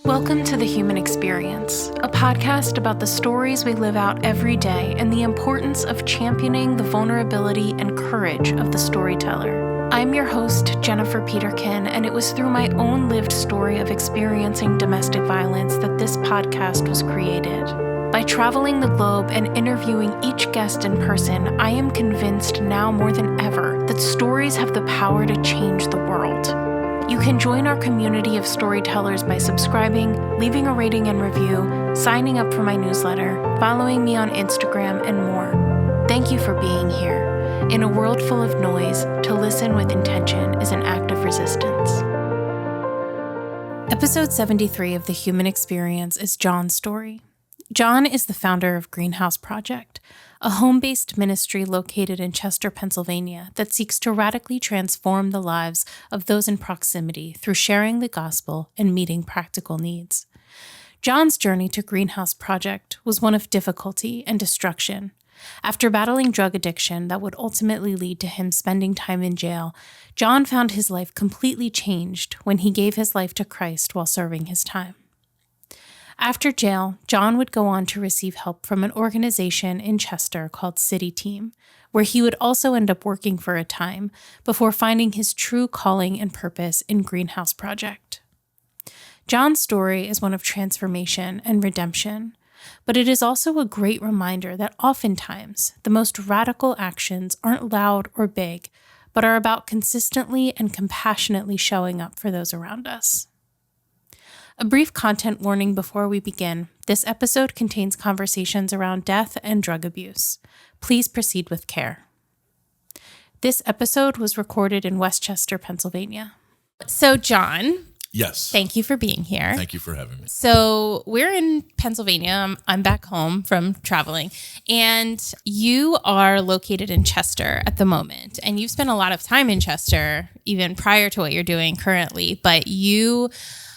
Welcome to The Human Experience, a podcast about the stories we live out every day and the importance of championing the vulnerability and courage of the storyteller. I'm your host, Jennifer Peterkin, and it was through my own lived story of experiencing domestic violence that this podcast was created. By traveling the globe and interviewing each guest in person, I am convinced now more than ever that stories have the power to change the world. You can join our community of storytellers by subscribing, leaving a rating and review, signing up for my newsletter, following me on Instagram, and more. Thank you for being here. In a world full of noise, to listen with intention is an act of resistance. Episode 73 of The Human Experience is John's story. John is the founder of Greenhouse Project, a home-based ministry located in Chester, Pennsylvania that seeks to radically transform the lives of those in proximity through sharing the gospel and meeting practical needs. John's journey to Greenhouse Project was one of difficulty and destruction. After battling drug addiction that would ultimately lead to him spending time in jail, John found his life completely changed when he gave his life to Christ while serving his time. After jail, John would go on to receive help from an organization in Chester called City Team, where he would also end up working for a time before finding his true calling and purpose in Greenhouse Project. John's story is one of transformation and redemption, but it is also a great reminder that oftentimes the most radical actions aren't loud or big, but are about consistently and compassionately showing up for those around us. A brief content warning before we begin. This episode contains conversations around death and drug abuse. Please proceed with care. This episode was recorded in Westchester, Pennsylvania. So, John. Yes. Thank you for being here. Thank you for having me. So we're in Pennsylvania. I'm back home from traveling, and you are located in Chester at the moment, and you've spent a lot of time in Chester, even prior to what you're doing currently, but you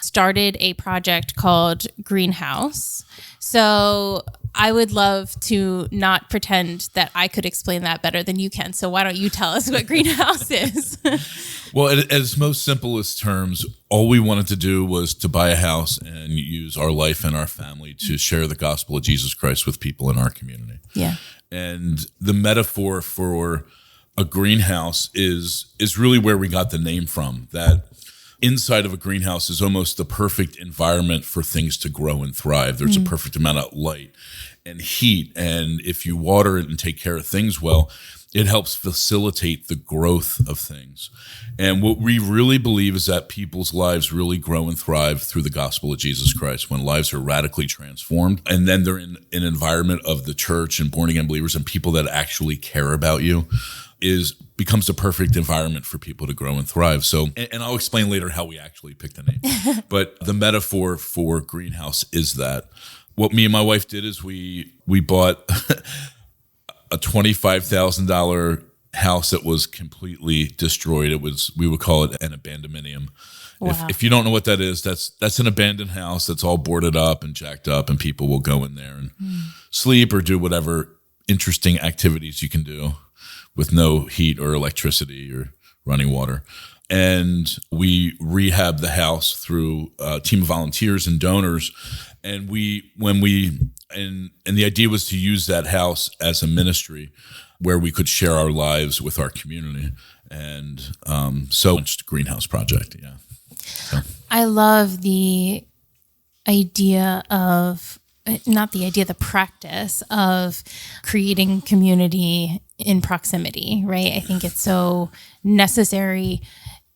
started a project called Greenhouse. So I would love to not pretend that I could explain that better than you can. So why don't you tell us what Greenhouse is? Well, at its most simplest terms, all we wanted to do was to buy a house and use our life and our family to share the gospel of Jesus Christ with people in our community. Yeah. And the metaphor for a greenhouse is really where we got the name from. That inside of a greenhouse is almost the perfect environment for things to grow and thrive. There's a perfect amount of light and heat. And if you water it and take care of things well, it helps facilitate the growth of things. And what we really believe is that people's lives really grow and thrive through the gospel of Jesus Christ when lives are radically transformed. And then they're in an environment of the church and born again believers and people that actually care about you becomes the perfect environment for people to grow and thrive. So, and I'll explain later how we actually picked the name. But the metaphor for Greenhouse is that what me and my wife did is we bought a $25,000 house that was completely destroyed. We would call it an abandonmenium. Wow. If you don't know what that is, that's an abandoned house that's all boarded up and jacked up, and people will go in there and sleep or do whatever interesting activities you can do with no heat or electricity or running water. And we rehabbed the house through a team of volunteers and donors. And the idea was to use that house as a ministry where we could share our lives with our community. And so it's the Greenhouse Project, yeah. So. I love the idea of, the practice of creating community in proximity, right? I think it's so necessary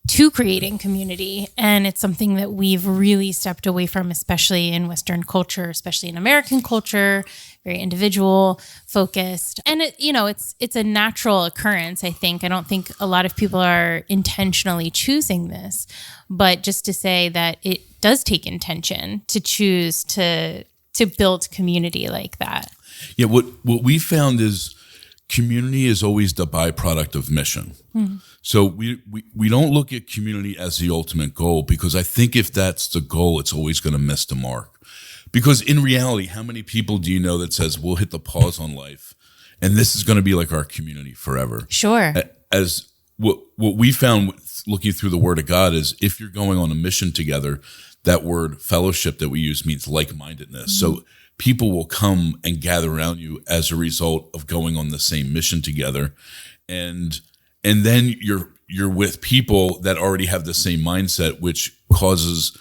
to creating community, and it's something that we've really stepped away from, especially in Western culture, especially in American culture, very individual focused. And it's a natural occurrence, I think. I don't think a lot of people are intentionally choosing this, but just to say that it does take intention to choose to build community like that. Yeah, what we found is community is always the byproduct of mission. Mm-hmm. So we don't look at community as the ultimate goal, because I think if that's the goal, it's always going to miss the mark. Because in reality, how many people do you know that says we'll hit the pause on life and this is going to be like our community forever? Sure. As what we found looking through the Word of God is if you're going on a mission together, that word fellowship that we use means like-mindedness. So people will come and gather around you as a result of going on the same mission together. And then you're with people that already have the same mindset, which causes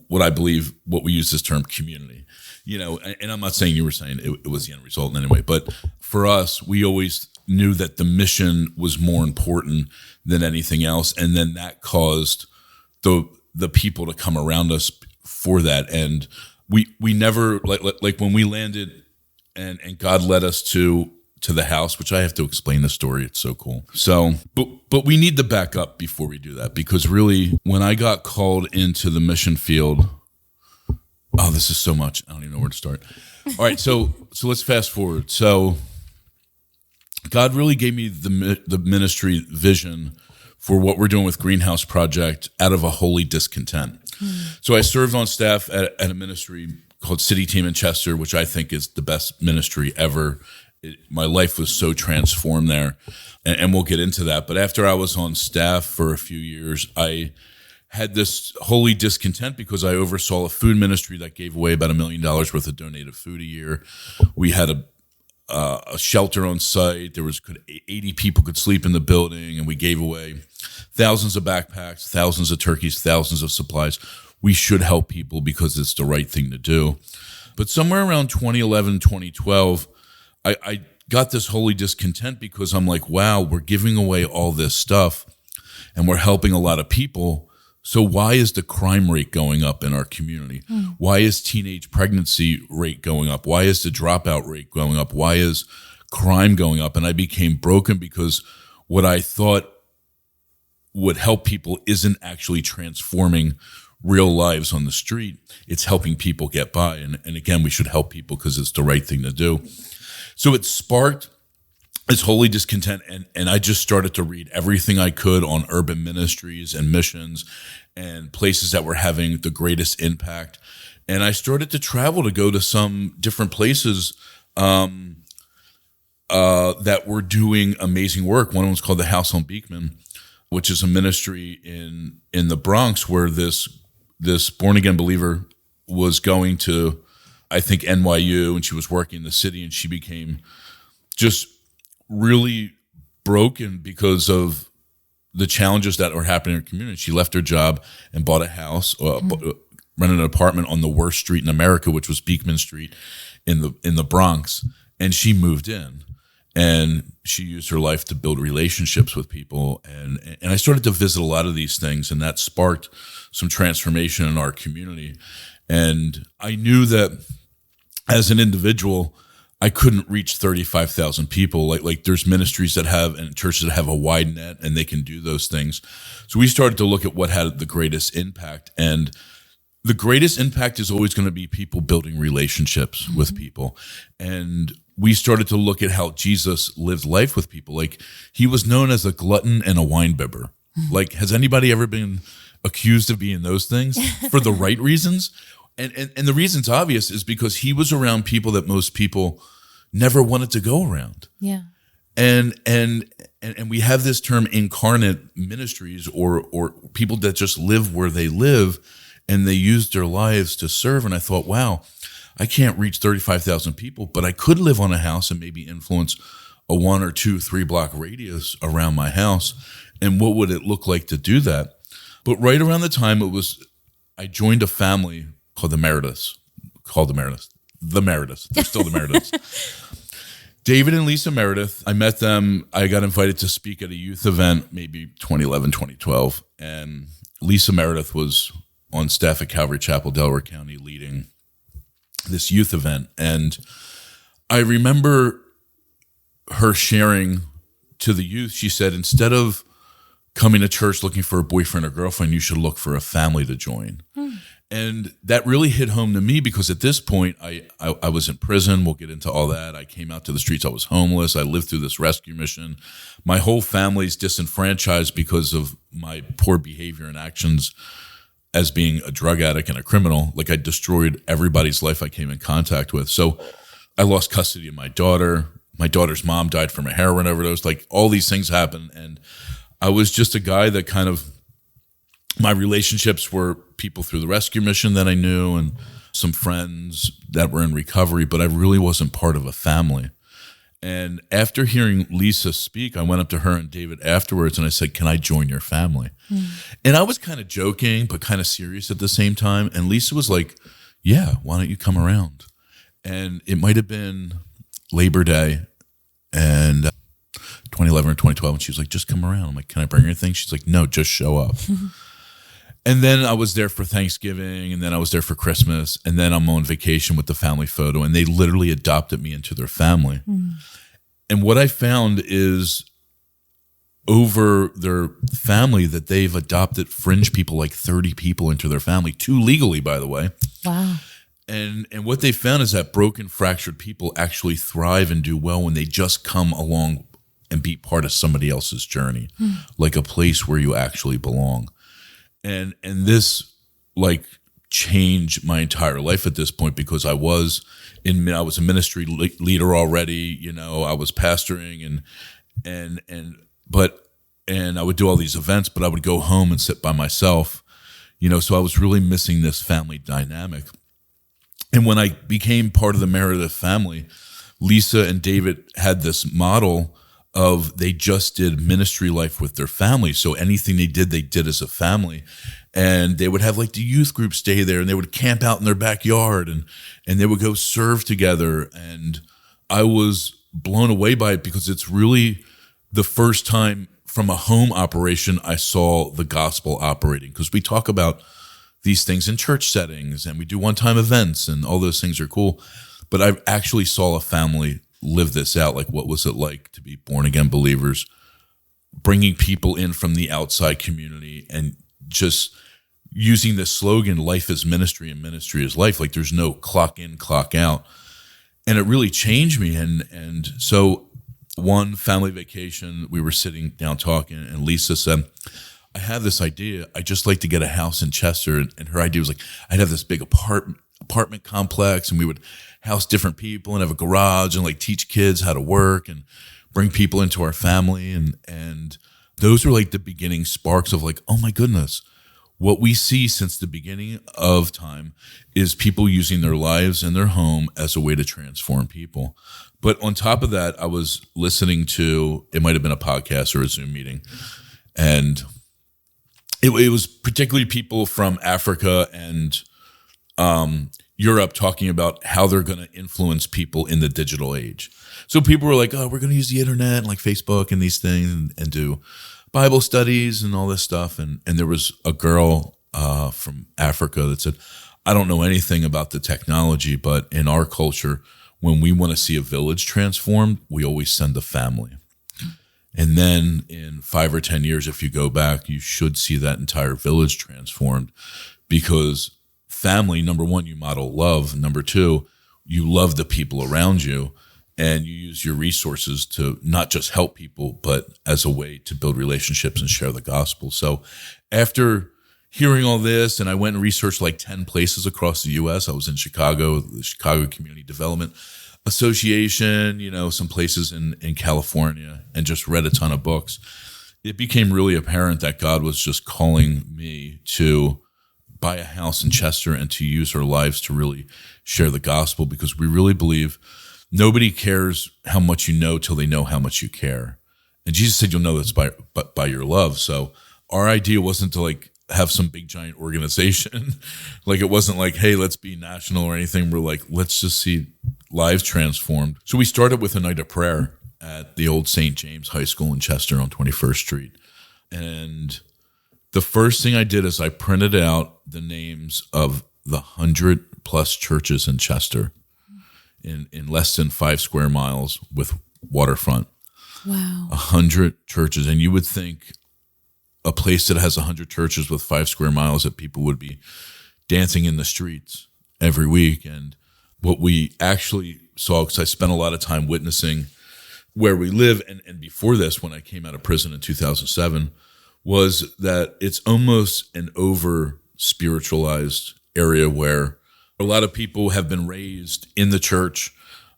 what I believe, what we use this term, community. And I'm not saying you were saying it was the end result in any way, but for us, we always knew that the mission was more important than anything else. And then that caused the people to come around us for that. And we never, like when we landed and God led us to the house, which I have to explain the story. It's so cool. So, but we need to back up before we do that, because really when I got called into the mission field, oh, this is so much. I don't even know where to start. All right. So let's fast forward. So God really gave me the ministry vision for what we're doing with Greenhouse Project out of a holy discontent. So I served on staff at a ministry called City Team in Chester, which I think is the best ministry ever. My life was so transformed there, and we'll get into that. But after I was on staff for a few years, I had this holy discontent because I oversaw a food ministry that gave away about $1 million worth of donated food a year. We had a shelter on site. There was 80 people could sleep in the building, and we gave away thousands of backpacks, thousands of turkeys, thousands of supplies. We should help people because it's the right thing to do. But somewhere around 2011, 2012, I got this holy discontent because I'm like, wow, we're giving away all this stuff and we're helping a lot of people. So why is the crime rate going up in our community? Why is teenage pregnancy rate going up? Why is the dropout rate going up? Why is crime going up? And I became broken because what I thought would help people isn't actually transforming real lives on the street. It's helping people get by. And again, we should help people because it's the right thing to do. So it sparked this holy discontent, and I just started to read everything I could on urban ministries and missions and places that were having the greatest impact. And I started to travel to go to some different places that were doing amazing work. One of them was called the House on Beekman, which is a ministry in the Bronx where this born-again believer was going to, I think, NYU, and she was working in the city, and she became just really broken because of the challenges that were happening in her community. She left her job and bought a house, rented an apartment on the worst street in America, which was Beekman Street in the Bronx, and she moved in. And she used her life to build relationships with people. And I started to visit a lot of these things, and that sparked some transformation in our community. And I knew that as an individual, I couldn't reach 35,000 people. Like there's ministries that have and churches that have a wide net and they can do those things. So we started to look at what had the greatest impact. And the greatest impact is always going to be people building relationships with people. And we started to look at how Jesus lived life with people. Like he was known as a glutton and a wine bibber. Like, has anybody ever been accused of being those things for the right reasons? And the reason's obvious is because he was around people that most people never wanted to go around. Yeah. And we have this term incarnate ministries or people that just live where they live and they use their lives to serve. And I thought, wow, I can't reach 35,000 people, but I could live on a house and maybe influence a 1 or 2, 3 block radius around my house. And what would it look like to do that? But right around the time I joined a family called the Merediths. They're still the Merediths. David and Lisa Meredith, I met them. I got invited to speak at a youth event, maybe 2011, 2012. And Lisa Meredith was on staff at Calvary Chapel, Delaware County, leading this youth event. And I remember her sharing to the youth, she said, instead of coming to church looking for a boyfriend or girlfriend, you should look for a family to join. And that really hit home to me because at this point, I was in prison. We'll get into all that. I came out to the streets. I was homeless. I lived through this rescue mission. My whole family's disenfranchised because of my poor behavior and actions as being a drug addict and a criminal. Like I destroyed everybody's life I came in contact with. So I lost custody of my daughter. My daughter's mom died from a heroin overdose. Like all these things happened. And I was just a guy that kind of My relationships were people through the rescue mission that I knew and some friends that were in recovery, but I really wasn't part of a family. And after hearing Lisa speak, I went up to her and David afterwards and I said, "Can I join your family?" And I was kind of joking, but kind of serious at the same time. And Lisa was like, "Yeah, why don't you come around?" And it might have been Labor Day and 2011 or 2012. And she was like, "Just come around." I'm like, "Can I bring anything?" She's like, "No, just show up." And then I was there for Thanksgiving, and then I was there for Christmas, and then I'm on vacation with the family photo, and they literally adopted me into their family. And what I found is over their family that they've adopted fringe people, like 30 people into their family, 2 legally, by the way. Wow. And what they found is that broken, fractured people actually thrive and do well when they just come along and be part of somebody else's journey, like a place where you actually belong. And this like changed my entire life at this point, because I was a ministry leader already, you know, I was pastoring and I would do all these events, but I would go home and sit by myself, you know, so I was really missing this family dynamic. And when I became part of the Meredith family, Lisa and David had this model of they just did ministry life with their family. So anything they did as a family. And they would have like the youth group stay there, and they would camp out in their backyard, and they would go serve together. And I was blown away by it, because it's really the first time from a home operation I saw the gospel operating. Because we talk about these things in church settings and we do one-time events and all those things are cool. But I actually saw a family live this out. Like, what was it like to be born-again believers, bringing people in from the outside community and just using this slogan, life is ministry and ministry is life. Like, there's no clock in, clock out. And it really changed me. And so one family vacation, we were sitting down talking, and Lisa said, "I have this idea. I just like to get a house in Chester." And her idea was like, I'd have this big apartment complex, and we would house different people and have a garage and like teach kids how to work and bring people into our family. And those were like the beginning sparks of like, oh my goodness, what we see since the beginning of time is people using their lives and their home as a way to transform people. But on top of that, I was listening to, it might have been a podcast or a Zoom meeting, and it was particularly people from Africa and Europe talking about how they're going to influence people in the digital age. So people were like, oh, we're going to use the internet and like Facebook and these things and do Bible studies and all this stuff. And there was a girl from Africa that said, I don't know anything about the technology, but in our culture, when we want to see a village transformed, we always send a family. And then in 5 or 10 years, if you go back, you should see that entire village transformed, because family, number one, you model love. Number two, you love the people around you, and you use your resources to not just help people, but as a way to build relationships and share the gospel. So after hearing all this, and I went and researched like 10 places across the U.S. I was in Chicago, the Chicago Community Development Association, you know, some places in California, and just read a ton of books. It became really apparent that God was just calling me to buy a house in Chester and to use our lives to really share the gospel, because we really believe nobody cares how much you know till they know how much you care. And Jesus said, you'll know that's by your love. So our idea wasn't to like have some big giant organization. Like, it wasn't like, hey, let's be national or anything. We're like, let's just see lives transformed. So we started with a night of prayer at the old St. James High School in Chester on 21st Street. And the first thing I did is I printed out the names of the 100+ churches in Chester in less than 5 square miles with waterfront. Wow. 100 churches. And you would think a place that has 100 churches with 5 square miles, that people would be dancing in the streets every week. And what we actually saw, because I spent a lot of time witnessing where we live, and before this, when I came out of prison in 2007, was that it's almost an over-spiritualized area where a lot of people have been raised in the church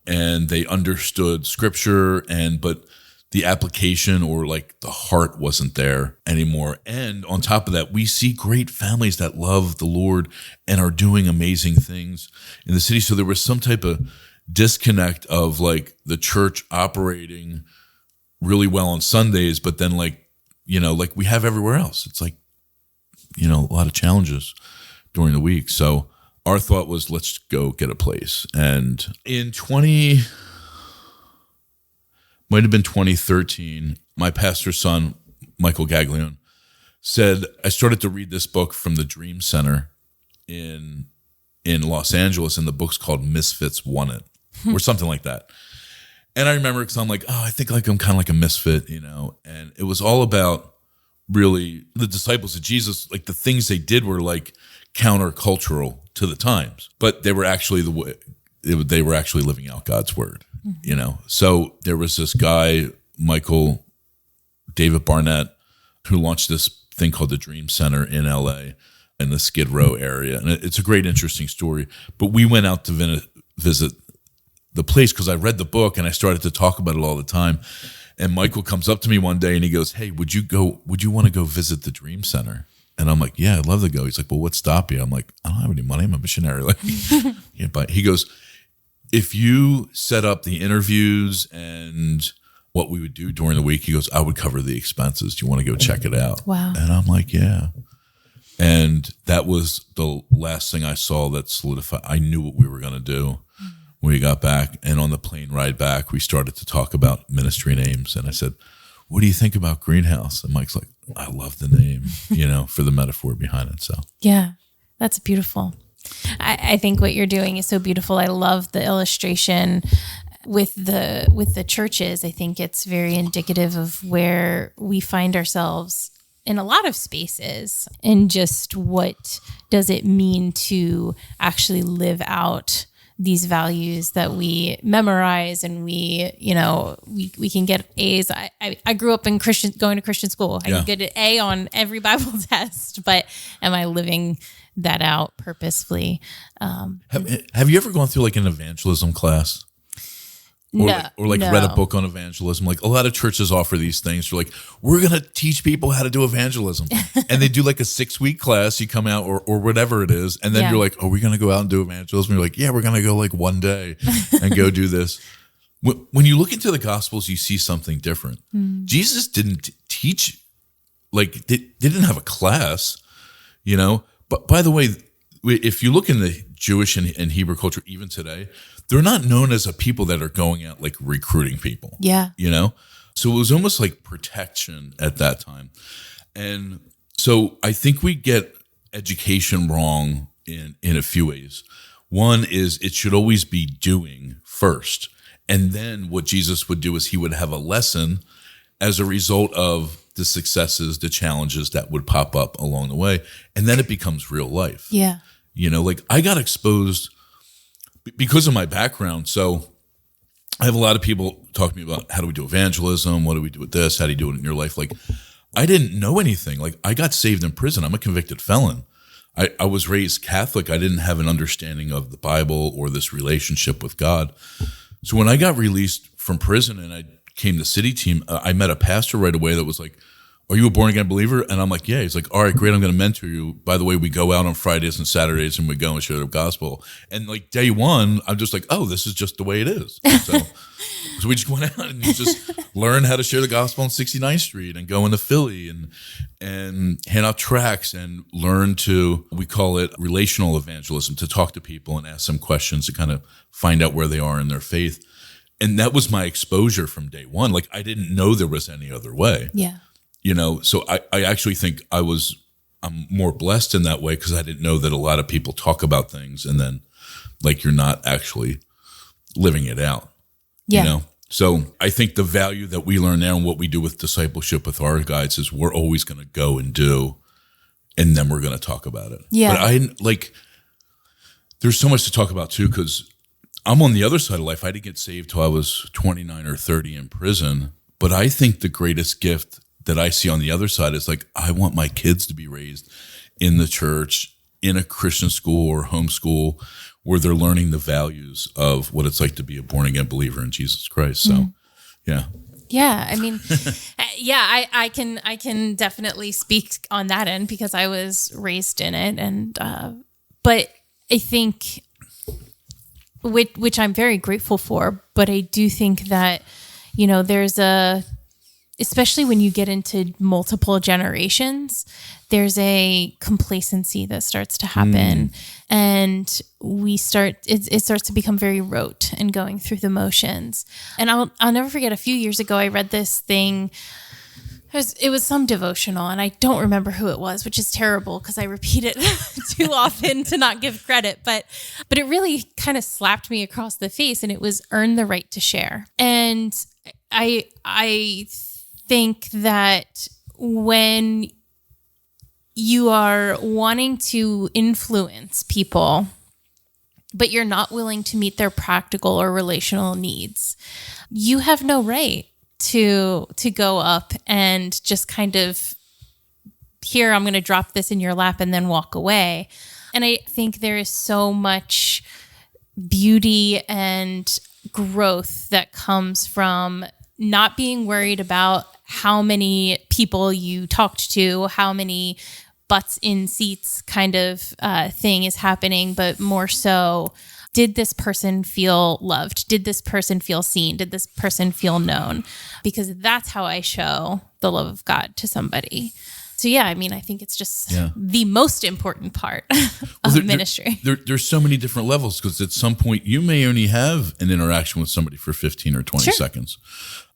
and they understood scripture, but the application or like the heart wasn't there anymore. And on top of that, we see great families that love the Lord and are doing amazing things in the city. So there was some type of disconnect of like the church operating really well on Sundays, but then like, you know, like we have everywhere else. It's like, you know, a lot of challenges during the week. So our thought was, let's go get a place. And in might have been 2013, my pastor's son, Michael Gaglione, said, I started to read this book from the Dream Center in Los Angeles, and the book's called Misfits Want It, or something like that. And I remember, because I'm like, oh, I think like I'm kind of like a misfit, you know, and it was all about really the disciples of Jesus, like the things they did were like countercultural to the times, but they were actually they were actually living out God's word, you know? So there was this guy, Michael David Barnett, who launched this thing called the Dream Center in LA in the Skid Row area. And it's a great, interesting story, but we went out to visit the place because I read the book and I started to talk about it all the time. And Michael comes up to me one day and he goes, hey, would you want to go visit the Dream Center? And I'm like, yeah, I'd love to go. He's like, well, what's stopping you? I'm like, I don't have any money. I'm a missionary. Like, yeah, but he goes, if you set up the interviews and what we would do during the week, he goes, I would cover the expenses. Do you want to go check it out? Wow. And I'm like, yeah. And that was the last thing I saw that solidified. I knew what we were going to do when we got back. And on the plane ride back, we started to talk about ministry names. And I said, what do you think about Greenhouse? And Mike's like, I love the name, you know, for the metaphor behind it. So yeah, that's beautiful. I think what you're doing is so beautiful. I love the illustration with the churches. I think it's very indicative of where we find ourselves in a lot of spaces, and just what does it mean to actually live out these values that we memorize, and we can get A's. I grew up in going to Christian school. I get an A on every Bible test, but am I living that out purposefully? Have you ever gone through like an evangelism class? No. Read a book on evangelism? Like a lot of churches offer these things. They're like, we're going to teach people how to do evangelism. And they do like a 6-week class. You come out or whatever it is. And then you're like, are we going to go out and do evangelism? You're like, yeah, we're going to go like one day and go do this. When you look into the Gospels, you see something different. Jesus didn't teach, like they didn't have a class, you know. But by the way, if you look in the Jewish and Hebrew culture, even today, they're not known as a people that are going out like recruiting people. Yeah. You know? So it was almost like protection at that time. And so I think we get education wrong in a few ways. One is it should always be doing first. And then what Jesus would do is he would have a lesson as a result of the successes, the challenges that would pop up along the way. And then it becomes real life. Yeah. You know, like I got exposed because of my background. So I have a lot of people talk to me about how do we do evangelism? What do we do with this? How do you do it in your life? Like I didn't know anything. Like I got saved in prison. I'm a convicted felon. I was raised Catholic. I didn't have an understanding of the Bible or this relationship with God. So when I got released from prison and I came to City Team, I met a pastor right away that was like, are you a born again believer? And I'm like, yeah. He's like, all right, great. I'm going to mentor you. By the way, we go out on Fridays and Saturdays and we go and share the gospel. And like day one, I'm just like, oh, this is just the way it is. So we just went out and just learned how to share the gospel on 69th Street and go into Philly and hand out tracts and learn to, we call it relational evangelism, to talk to people and ask them questions to kind of find out where they are in their faith. And that was my exposure from day one. Like I didn't know there was any other way. Yeah. You know, so I actually think I'm more blessed in that way because I didn't know that a lot of people talk about things and then like you're not actually living it out. Yeah. You know, so I think the value that we learn now and what we do with discipleship with our guides is we're always going to go and do, and then we're going to talk about it. Yeah. But there's so much to talk about too because I'm on the other side of life. I didn't get saved till I was 29 or 30 in prison, but I think the greatest gift that I see on the other side is like, I want my kids to be raised in the church, in a Christian school or homeschool where they're learning the values of what it's like to be a born again believer in Jesus Christ. So, yeah. Yeah, I mean, I can definitely speak on that end because I was raised in it, and but I think which I'm very grateful for, but I do think that there's especially when you get into multiple generations, there's a complacency that starts to happen, and it starts to become very rote and going through the motions. And I'll never forget, a few years ago, I read this thing. It was some devotional, and I don't remember who it was, which is terrible because I repeat it too often to not give credit. But it really kind of slapped me across the face, and it was earn the right to share. And I think that when you are wanting to influence people, but you're not willing to meet their practical or relational needs, you have no right to go up and just kind of, here, I'm going to drop this in your lap and then walk away. And I think there is so much beauty and growth that comes from not being worried about how many people you talked to, how many butts in seats kind of thing is happening, but more so, did this person feel loved? Did this person feel seen? Did this person feel known? Because that's how I show the love of God to somebody. So yeah, I mean, I think it's just the most important part of ministry. There's so many different levels, because at some point you may only have an interaction with somebody for 15 or 20 seconds.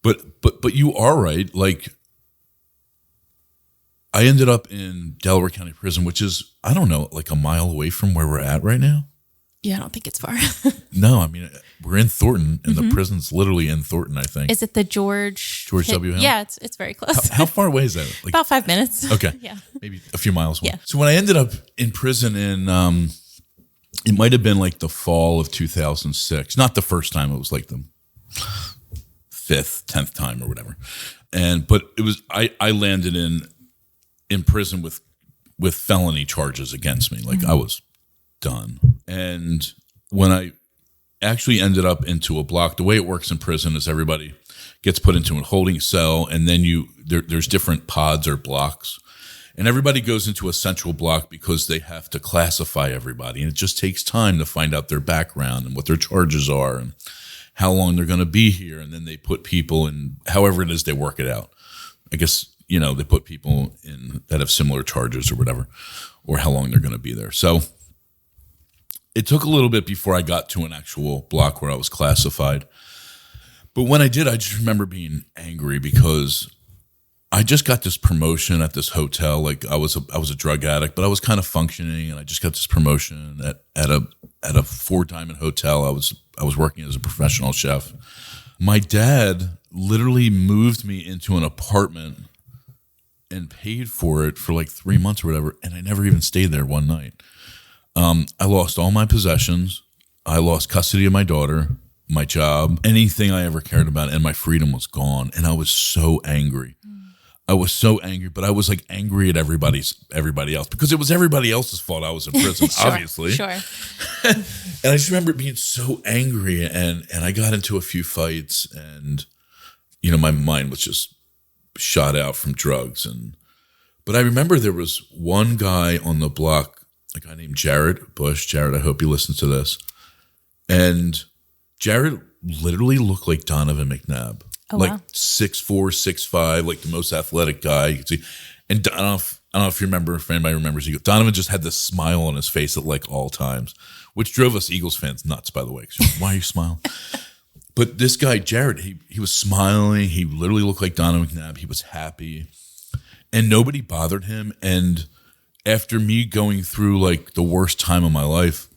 But you are right. Like, I ended up in Delaware County Prison, which is, I don't know, like a mile away from where we're at right now. Yeah, I don't think it's far. No, I mean, we're in Thornton, and the prison's literally in Thornton, I think. Is it the George W. Hill? Yeah, it's very close. How far away is that? Like, about 5 minutes. Okay. Yeah. Maybe a few miles away. Yeah. So when I ended up in prison in, it might have been like the fall of 2006. Not the first time. It was like the 5th, 10th time or whatever. But it was, I landed in prison with felony charges against me. Like, I was done. And when I actually ended up into a block, the way it works in prison is everybody gets put into a holding cell, and then there's different pods or blocks, and everybody goes into a central block because they have to classify everybody, and it just takes time to find out their background and what their charges are and how long they're going to be here. And then they put people in, however it is they work it out. I guess, they put people in that have similar charges or whatever, or how long they're going to be there. So it took a little bit before I got to an actual block where I was classified. But when I did, I just remember being angry because I just got this promotion at this hotel. Like, I was a drug addict, but I was kind of functioning, and I just got this promotion at a 4-diamond hotel. I was working as a professional chef. My dad literally moved me into an apartment and paid for it for like 3 months or whatever, and I never even stayed there one night. I lost all my possessions. I lost custody of my daughter, my job, anything I ever cared about, and my freedom was gone. And I was so angry. I was so angry, but I was like angry at everybody else, because it was everybody else's fault I was in prison, obviously. Sure. And I just remember being so angry, and I got into a few fights, and my mind was just shot out from drugs. But I remember there was one guy on the block, a guy named Jared Bush. Jared, I hope you listen to this. And Jared literally looked like Donovan McNabb. Oh, like wow. 6'4", 6'5", like the most athletic guy you could see. And I don't know if you remember, if anybody remembers, Donovan just had this smile on his face at like all times, which drove us Eagles fans nuts, by the way. Why are you smiling? But this guy, Jared, he was smiling. He literally looked like Donovan McNabb. He was happy. And nobody bothered him. And after me going through like the worst time of my life,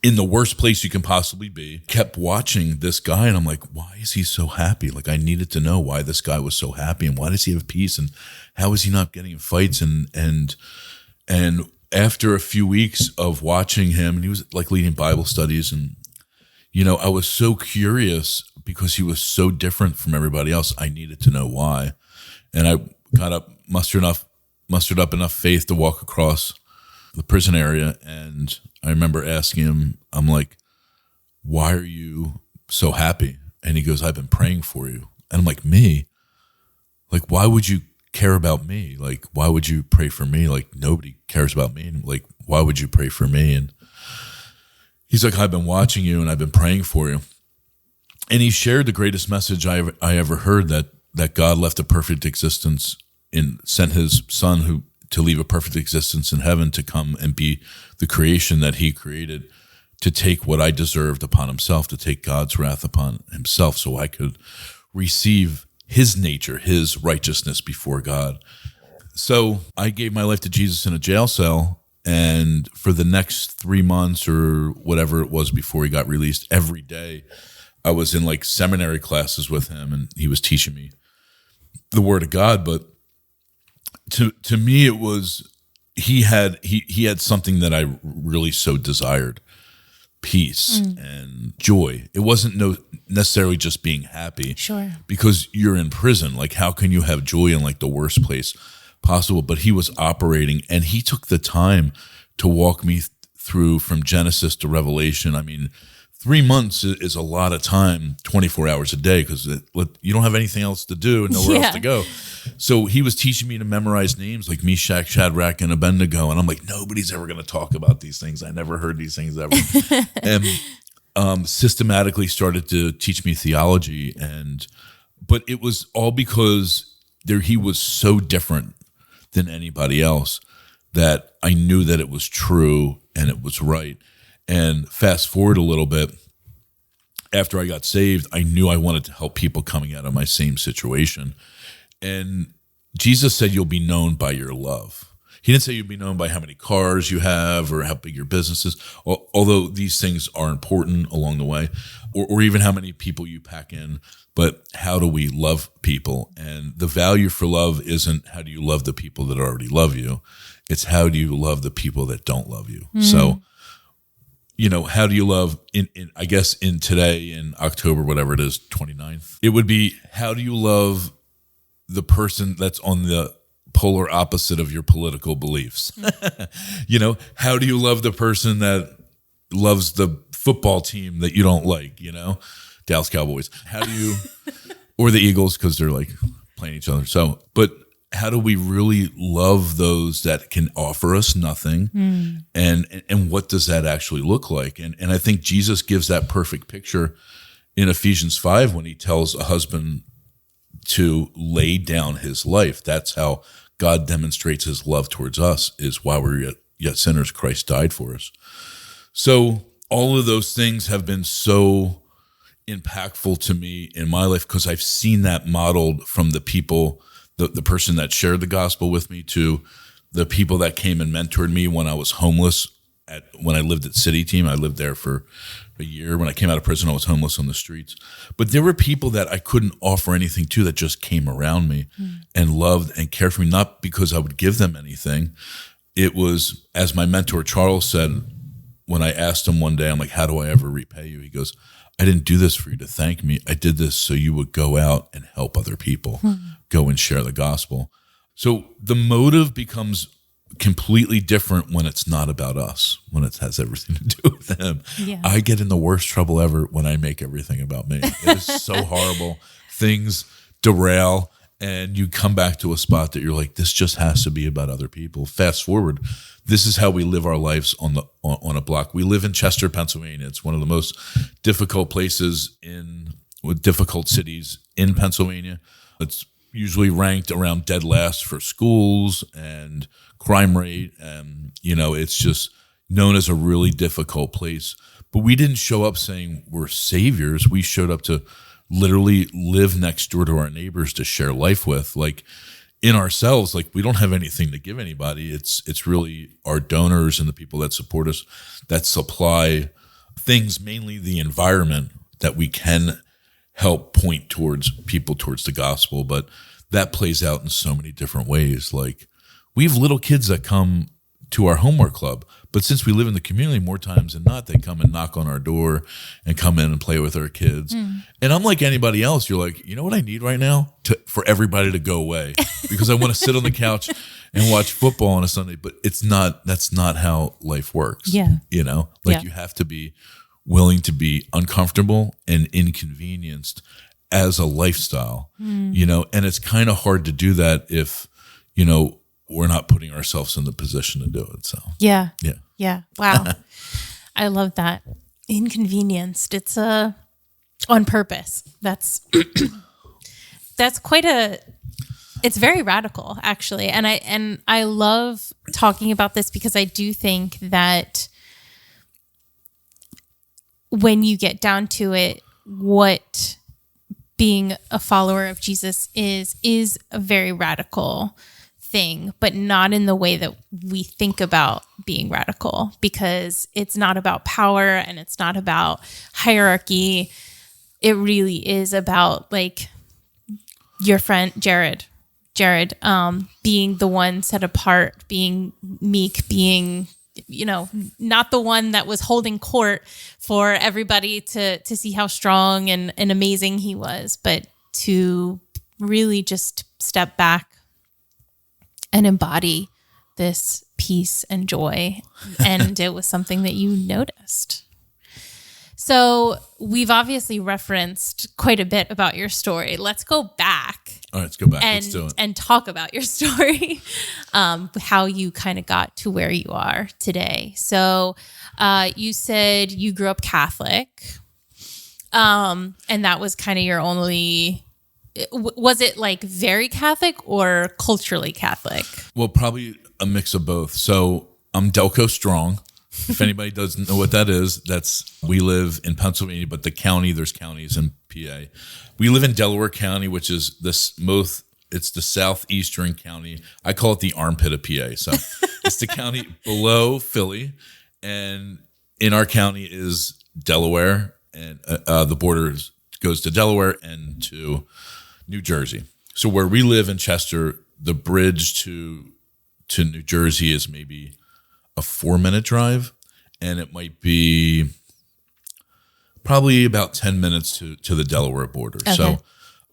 in the worst place you can possibly be, kept watching this guy, and I'm like, why is he so happy? Like, I needed to know why this guy was so happy, and why does he have peace, and how is he not getting in fights? And after a few weeks of watching him, and he was like leading Bible studies, and I was so curious because he was so different from everybody else. I needed to know why, and I got up, mustered up enough faith to walk across the prison area, and I remember asking him, I'm like, why are you so happy? And he goes, I've been praying for you. And I'm like, me? Like, why would you care about me? Like, why would you pray for me? Like, nobody cares about me. And like, why would you pray for me? And he's like, I've been watching you and I've been praying for you. And he shared the greatest message I ever heard, that God left a perfect existence and sent his son to leave a perfect existence in heaven to come and be the creation that he created, to take what I deserved upon himself, to take God's wrath upon himself so I could receive his nature, his righteousness before God. So I gave my life to Jesus in a jail cell, and for the next 3 months or whatever it was before he got released, every day I was in like seminary classes with him, and he was teaching me the word of God. But to me, it was, he had something that I really so desired: peace and joy. It wasn't necessarily just being happy. Sure. Because you're in prison. Like, how can you have joy in like the worst place possible? But he was operating, and he took the time to walk me through from Genesis to Revelation. I mean, 3 months is a lot of time, 24 hours a day, because you don't have anything else to do and nowhere else to go. So he was teaching me to memorize names like Meshach, Shadrach, and Abednego. And I'm like, nobody's ever going to talk about these things. I never heard these things ever. And systematically started to teach me theology. But it was all because he was so different than anybody else that I knew that it was true and it was right. And fast forward a little bit, after I got saved, I knew I wanted to help people coming out of my same situation. And Jesus said, you'll be known by your love. He didn't say you'll be known by how many cars you have or how big your business is, although these things are important along the way, or even how many people you pack in. But how do we love people? And the value for love isn't how do you love the people that already love you. It's how do you love the people that don't love you. So, how do you love I guess in today, in October, whatever it is, 29th, it would be, how do you love the person that's on the polar opposite of your political beliefs? How do you love the person that loves the football team that you don't like, Dallas Cowboys? How do you, or the Eagles, because they're like playing each other. So, but how do we really love those that can offer us nothing? And what does that actually look like? And I think Jesus gives that perfect picture in Ephesians 5 when he tells a husband to lay down his life. That's how God demonstrates his love towards us, is while we're yet sinners, Christ died for us. So all of those things have been so impactful to me in my life, because I've seen that modeled from the people, the person that shared the gospel with me, to the people that came and mentored me when I was homeless. When I lived at City Team, I lived there for a year. When I came out of prison, I was homeless on the streets. But there were people that I couldn't offer anything to, that just came around me and loved and cared for me, not because I would give them anything. It was, as my mentor Charles said, when I asked him one day, I'm like, how do I ever repay you? He goes, I didn't do this for you to thank me. I did this so you would go out and help other people, go and share the gospel. So the motive becomes completely different when it's not about us, when it has everything to do with them. Yeah. I get in the worst trouble ever when I make everything about me. It is so horrible. Things derail, and you come back to a spot that you're like, this just has to be about other people. Fast forward, this is how we live our lives on a block. We live in Chester, Pennsylvania. It's one of the most difficult places with difficult cities in Pennsylvania. It's usually ranked around dead last for schools and crime rate. And, it's just known as a really difficult place. But we didn't show up saying we're saviors. We showed up to literally live next door to our neighbors, to share life with. Like, in ourselves, like, we don't have anything to give anybody. It's really our donors and the people that support us that supply things, mainly the environment, that we can help point towards people, towards the gospel. But that plays out in so many different ways. Like, we have little kids that come to our homework club, but since we live in the community, more times than not, they come and knock on our door and come in and play with our kids. And I'm like anybody else. You're like, you know what I need right now? For everybody to go away, because I want to sit on the couch and watch football on a Sunday. But that's not how life works. Yeah. You have to be willing to be uncomfortable and inconvenienced as a lifestyle, and it's kind of hard to do that if, we're not putting ourselves in the position to do it. So, yeah. Yeah. Wow. I love that. Inconvenienced. It's on purpose. That's it's very radical, actually. And I love talking about this because I do think that when you get down to it, what being a follower of Jesus is a very radical thing, but not in the way that we think about being radical, because it's not about power and it's not about hierarchy. It really is about like your friend Jared, being the one set apart, being meek, being, not the one that was holding court for everybody to see how strong and amazing he was, but to really just step back and embody this peace and joy. And it was something that you noticed. So we've obviously referenced quite a bit about your story. Let's go back. All right, let's go back. Let's do it. And talk about your story, how you kind of got to where you are today. So you said you grew up Catholic, and that was kind of your only... Was it like very Catholic or culturally Catholic? Well, probably a mix of both. So I'm Delco Strong. If anybody doesn't know what that is, we live in Pennsylvania, but there's counties in PA. We live in Delaware County, which is it's the southeastern county. I call it the armpit of PA. So it's the county below Philly, and in our county is Delaware, and the border goes to Delaware and to New Jersey. So where we live in Chester, the bridge to New Jersey is maybe a 4-minute drive, and it might be probably about 10 minutes to the Delaware border. Okay. So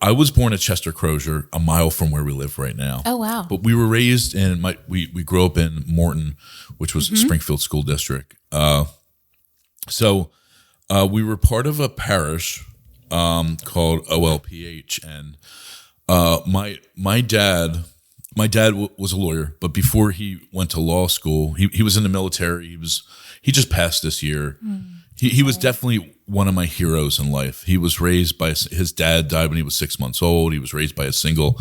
I was born at Chester Crozier, a mile from where we live right now. Oh, wow. But we were raised in, we grew up in Morton, which was Springfield School District. So we were part of a parish called OLPH, and my dad was a lawyer, but before he went to law school, he was in the military. He just passed this year. He was definitely one of my heroes in life. He was raised by his dad died when he was 6 months old. He was raised by a single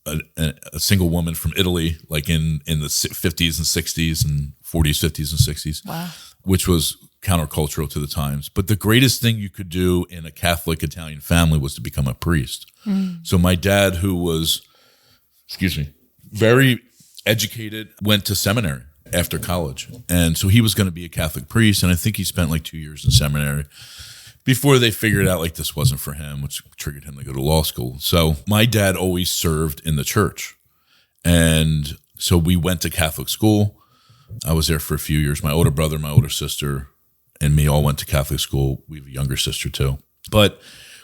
woman from Italy, like in the 50s and 60s and 40s, 50s and 60s. Wow. Which was countercultural to the times. But the greatest thing you could do in a Catholic Italian family was to become a priest. So my dad, who was, very educated, went to seminary after college. And so he was going to be a Catholic priest. And I think he spent like 2 years in seminary before they figured out like this wasn't for him, which triggered him to go to law school. So my dad always served in the church. And so we went to Catholic school. I was there for a few years. My older brother, my older sister, and me all went to Catholic school. We have a younger sister too. But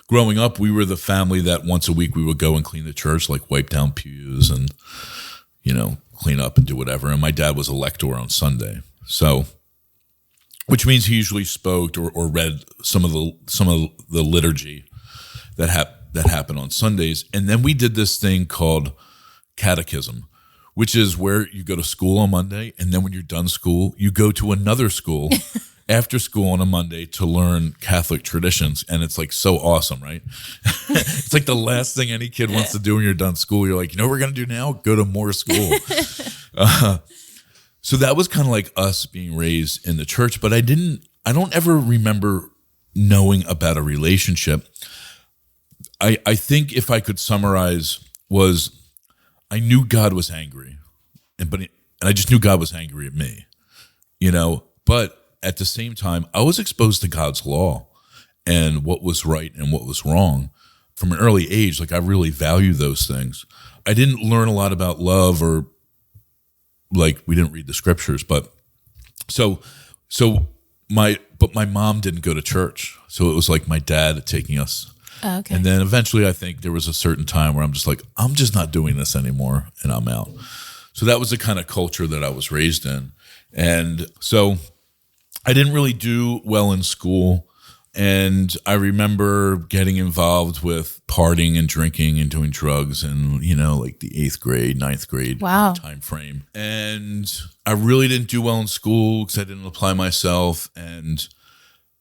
growing up, we were the family that once a week we would go and clean the church, like wipe down pews and, clean up and do whatever. And my dad was a lector on Sunday. So, which means he usually spoke or read some of the liturgy that happened on Sundays. And then we did this thing called catechism, which is where you go to school on Monday, and then when you're done school, you go to another school after school on a Monday to learn Catholic traditions. And it's like so awesome, right? It's like the last thing any kid wants to do when you're done school. You're like, you know what we're going to do now? Go to more school. So that was kind of like us being raised in the church, but I don't ever remember knowing about a relationship. I think if I could summarize was I knew God was angry, and I just knew God was angry at me, but at the same time, I was exposed to God's law and what was right and what was wrong from an early age. Like I really value those things. I didn't learn a lot about love, or like we didn't read the scriptures, but my mom didn't go to church. So it was like my dad taking us. Oh, okay. And then eventually I think there was a certain time where I'm just like, I'm just not doing this anymore, and I'm out. So that was the kind of culture that I was raised in. And so I didn't really do well in school. And I remember getting involved with partying and drinking and doing drugs and, like the 8th grade, 9th grade Wow. time frame. And I really didn't do well in school because I didn't apply myself. And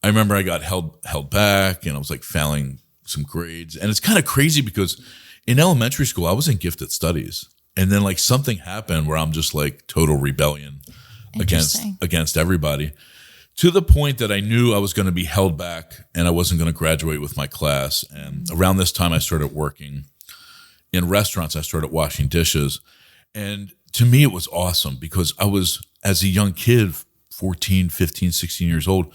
I remember I got held back and I was like failing some grades. And it's kind of crazy because in elementary school, I was in gifted studies. And then like something happened where I'm just like total rebellion against everybody. To the point that I knew I was going to be held back and I wasn't going to graduate with my class. And around this time, I started working in restaurants. I started washing dishes. And to me, it was awesome because I was, as a young kid, 14, 15, 16 years old,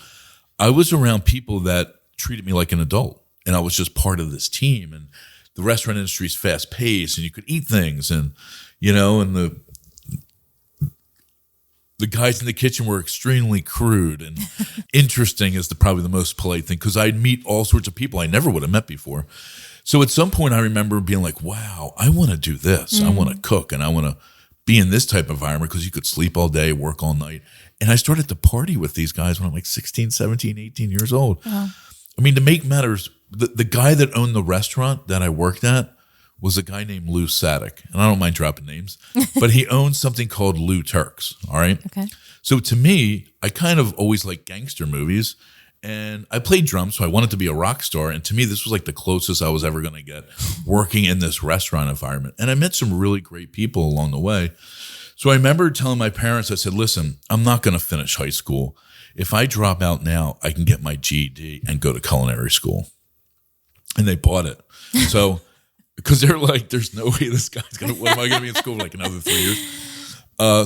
I was around people that treated me like an adult. And I was just part of this team. And the restaurant industry is fast paced and you could eat things. And, and the guys in the kitchen were extremely crude and interesting is probably the most polite thing because I'd meet all sorts of people I never would have met before. So at some point I remember being like, wow, I want to do this. I want to cook and I want to be in this type of environment because you could sleep all day, work all night. And I started to party with these guys when I'm like 16, 17, 18 years old. Wow. I mean, to make matters, the guy that owned the restaurant that I worked at was a guy named Lou Sadek. And I don't mind dropping names, but he owned something called Lou Turks. All right. Okay. So to me, I kind of always liked gangster movies and I played drums. So I wanted to be a rock star. And to me, this was like the closest I was ever going to get working in this restaurant environment. And I met some really great people along the way. So I remember telling my parents, I said, listen, I'm not going to finish high school. If I drop out now, I can get my GED and go to culinary school. And they bought it. So, because they're like, there's no way this guy's going to, what am I going to be in school for like another 3 years?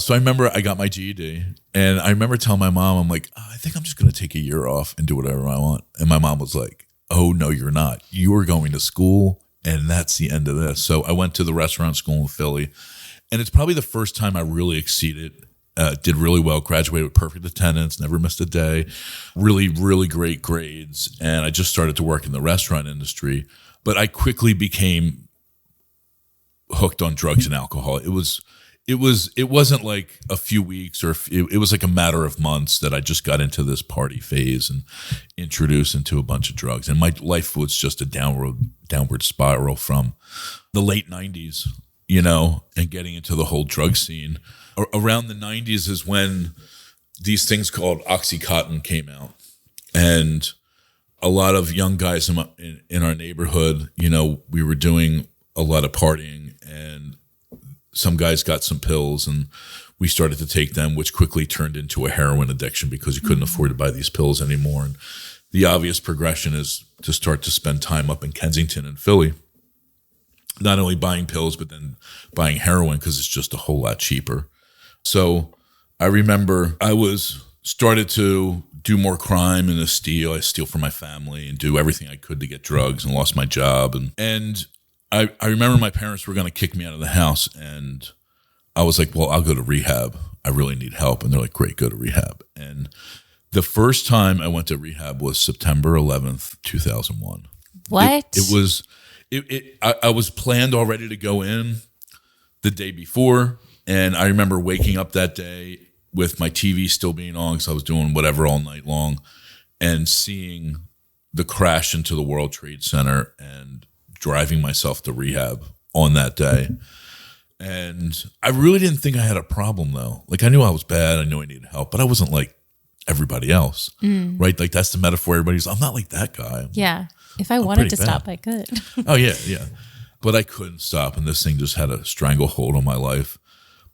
So I remember I got my GED and I remember telling my mom, I'm like, I think I'm just going to take a year off and do whatever I want. And my mom was like, oh, no, you're not. You are going to school and that's the end of this. So I went to the restaurant school in Philly and it's probably the first time I really exceeded, did really well, graduated with perfect attendance, never missed a day, really, really great grades. And I just started to work in the restaurant industry. But I quickly became hooked on drugs and alcohol. It wasn't like a few weeks or it was like a matter of months that I just got into this party phase and introduced into a bunch of drugs. And my life was just a downward spiral from the late 90s, and getting into the whole drug scene. Around the 90s is when these things called Oxycontin came out. And a lot of young guys in our neighborhood, we were doing a lot of partying and some guys got some pills and we started to take them, which quickly turned into a heroin addiction because you couldn't afford to buy these pills anymore. And the obvious progression is to start to spend time up in Kensington and Philly, not only buying pills, but then buying heroin because it's just a whole lot cheaper. So I remember I started to do more crime and I steal from my family and do everything I could to get drugs and lost my job. And I remember my parents were going to kick me out of the house and I was like, well, I'll go to rehab. I really need help. And they're like, great, go to rehab. And the first time I went to rehab was September 11th, 2001. What? I was planned already to go in the day before. And I remember waking up that day with my TV still being on because I was doing whatever all night long and seeing the crash into the World Trade Center and driving myself to rehab on that day. And I really didn't think I had a problem though. Like I knew I was bad. I knew I needed help, but I wasn't like everybody else, right? Like that's the metaphor everybody's, I'm not like that guy. Yeah. If I wanted to stop, I could. Oh yeah. Yeah. But I couldn't stop. And this thing just had a stranglehold on my life.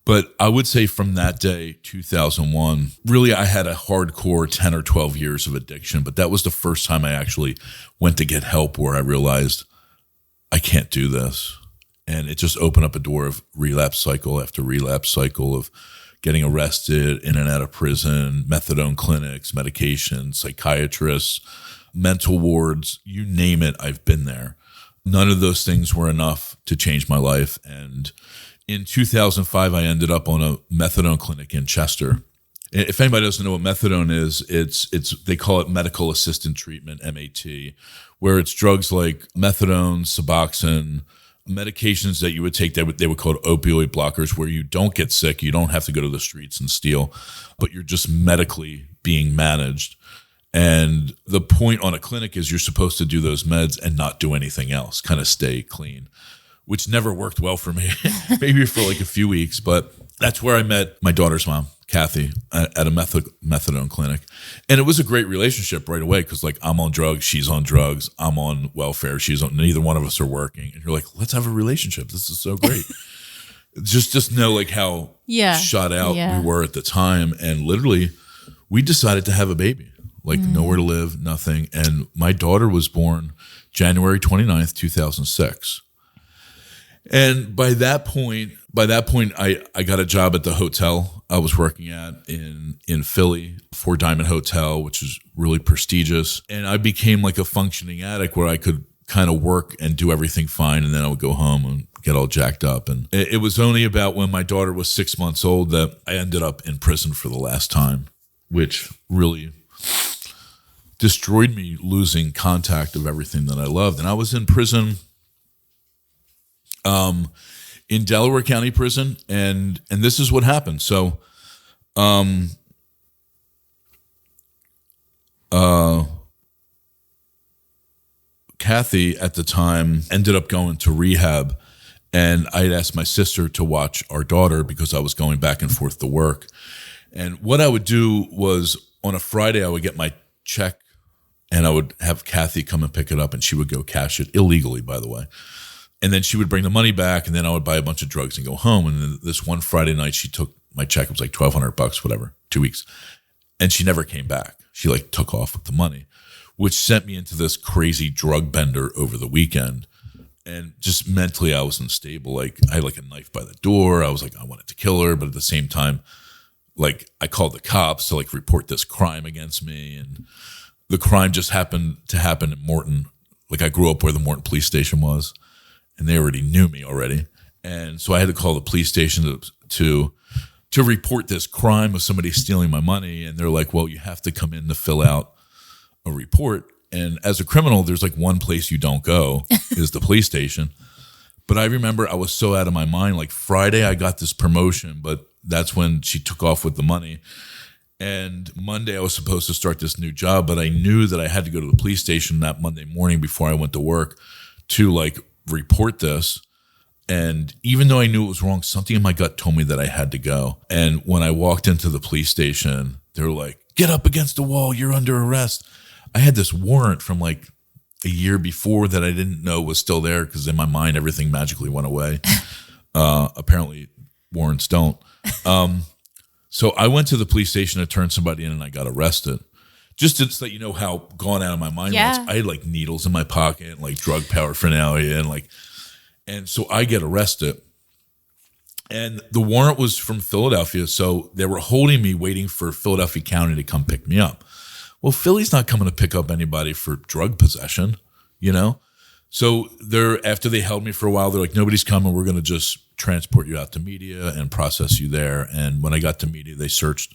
But I would say from that day, 2001, really I had a hardcore 10 or 12 years of addiction, but that was the first time I actually went to get help where I realized I can't do this. And it just opened up a door of relapse cycle after relapse cycle of getting arrested, in and out of prison, methadone clinics, medications, psychiatrists, mental wards, you name it, I've been there. None of those things were enough to change my life. And in 2005, I ended up on a methadone clinic in Chester. If anybody doesn't know what methadone is, it's they call it medical assisted treatment, MAT, where it's drugs like methadone, Suboxone, medications that you would take that they would call opioid blockers, where you don't get sick, you don't have to go to the streets and steal, but you're just medically being managed. And the point on a clinic is you're supposed to do those meds and not do anything else, kind of stay clean, which never worked well for me, maybe for like a few weeks. But that's where I met my daughter's mom, Kathy, at a methadone clinic. And it was a great relationship right away because like I'm on drugs, she's on drugs, I'm on welfare, she's on, neither one of us are working. And you're like, let's have a relationship. This is so great. just know like how shot out we were at the time. And literally we decided to have a baby, like nowhere to live, nothing. And my daughter was born January 29th, 2006. And by that point, I got a job at the hotel I was working at in Philly, Four Diamond Hotel, which is really prestigious. And I became like a functioning addict where I could kind of work and do everything fine. And then I would go home and get all jacked up. And it was only about when my daughter was 6 months old that I ended up in prison for the last time, which really destroyed me, losing contact of everything that I loved. And I was in prison in Delaware County Prison, and this is what happened. So, Kathy at the time ended up going to rehab, and I had asked my sister to watch our daughter because I was going back and forth to work. And what I would do was on a Friday, I would get my check and I would have Kathy come and pick it up, and she would go cash it illegally, by the way. And then she would bring the money back, and then I would buy a bunch of drugs and go home. And then this one Friday night, she took my check. It was like $1,200, whatever, 2 weeks. And she never came back. She like took off with the money, which sent me into this crazy drug bender over the weekend. And just mentally, I was unstable. Like I had like a knife by the door. I was like, I wanted to kill her. But at the same time, like I called the cops to like report this crime against me. And the crime just happened to happen in Morton. Like I grew up where the Morton police station was. And they already knew me already. And so I had to call the police station to report this crime of somebody stealing my money. And they're like, well, you have to come in to fill out a report. And as a criminal, there's like one place you don't go is the police station. But I remember I was so out of my mind. Like Friday, I got this promotion, but that's when she took off with the money. And Monday, I was supposed to start this new job, but I knew that I had to go to the police station that Monday morning before I went to work to like report this. And even though I knew it was wrong, something in my gut told me that I had to go. And when I walked into the police station, they were like, get up against the wall, you're under arrest. I had this warrant from like a year before that I didn't know was still there because in my mind, everything magically went away. Apparently warrants don't. So I went to the police station to turn somebody in and I got arrested. Just to let you know how gone out of my mind was. I had like needles in my pocket, and like drug paraphernalia, and so I get arrested. And the warrant was from Philadelphia, so they were holding me waiting for Philadelphia County to come pick me up. Well, Philly's not coming to pick up anybody for drug possession, you know? So after they held me for a while, they're like, nobody's coming. We're going to just transport you out to media and process you there. And when I got to media, they searched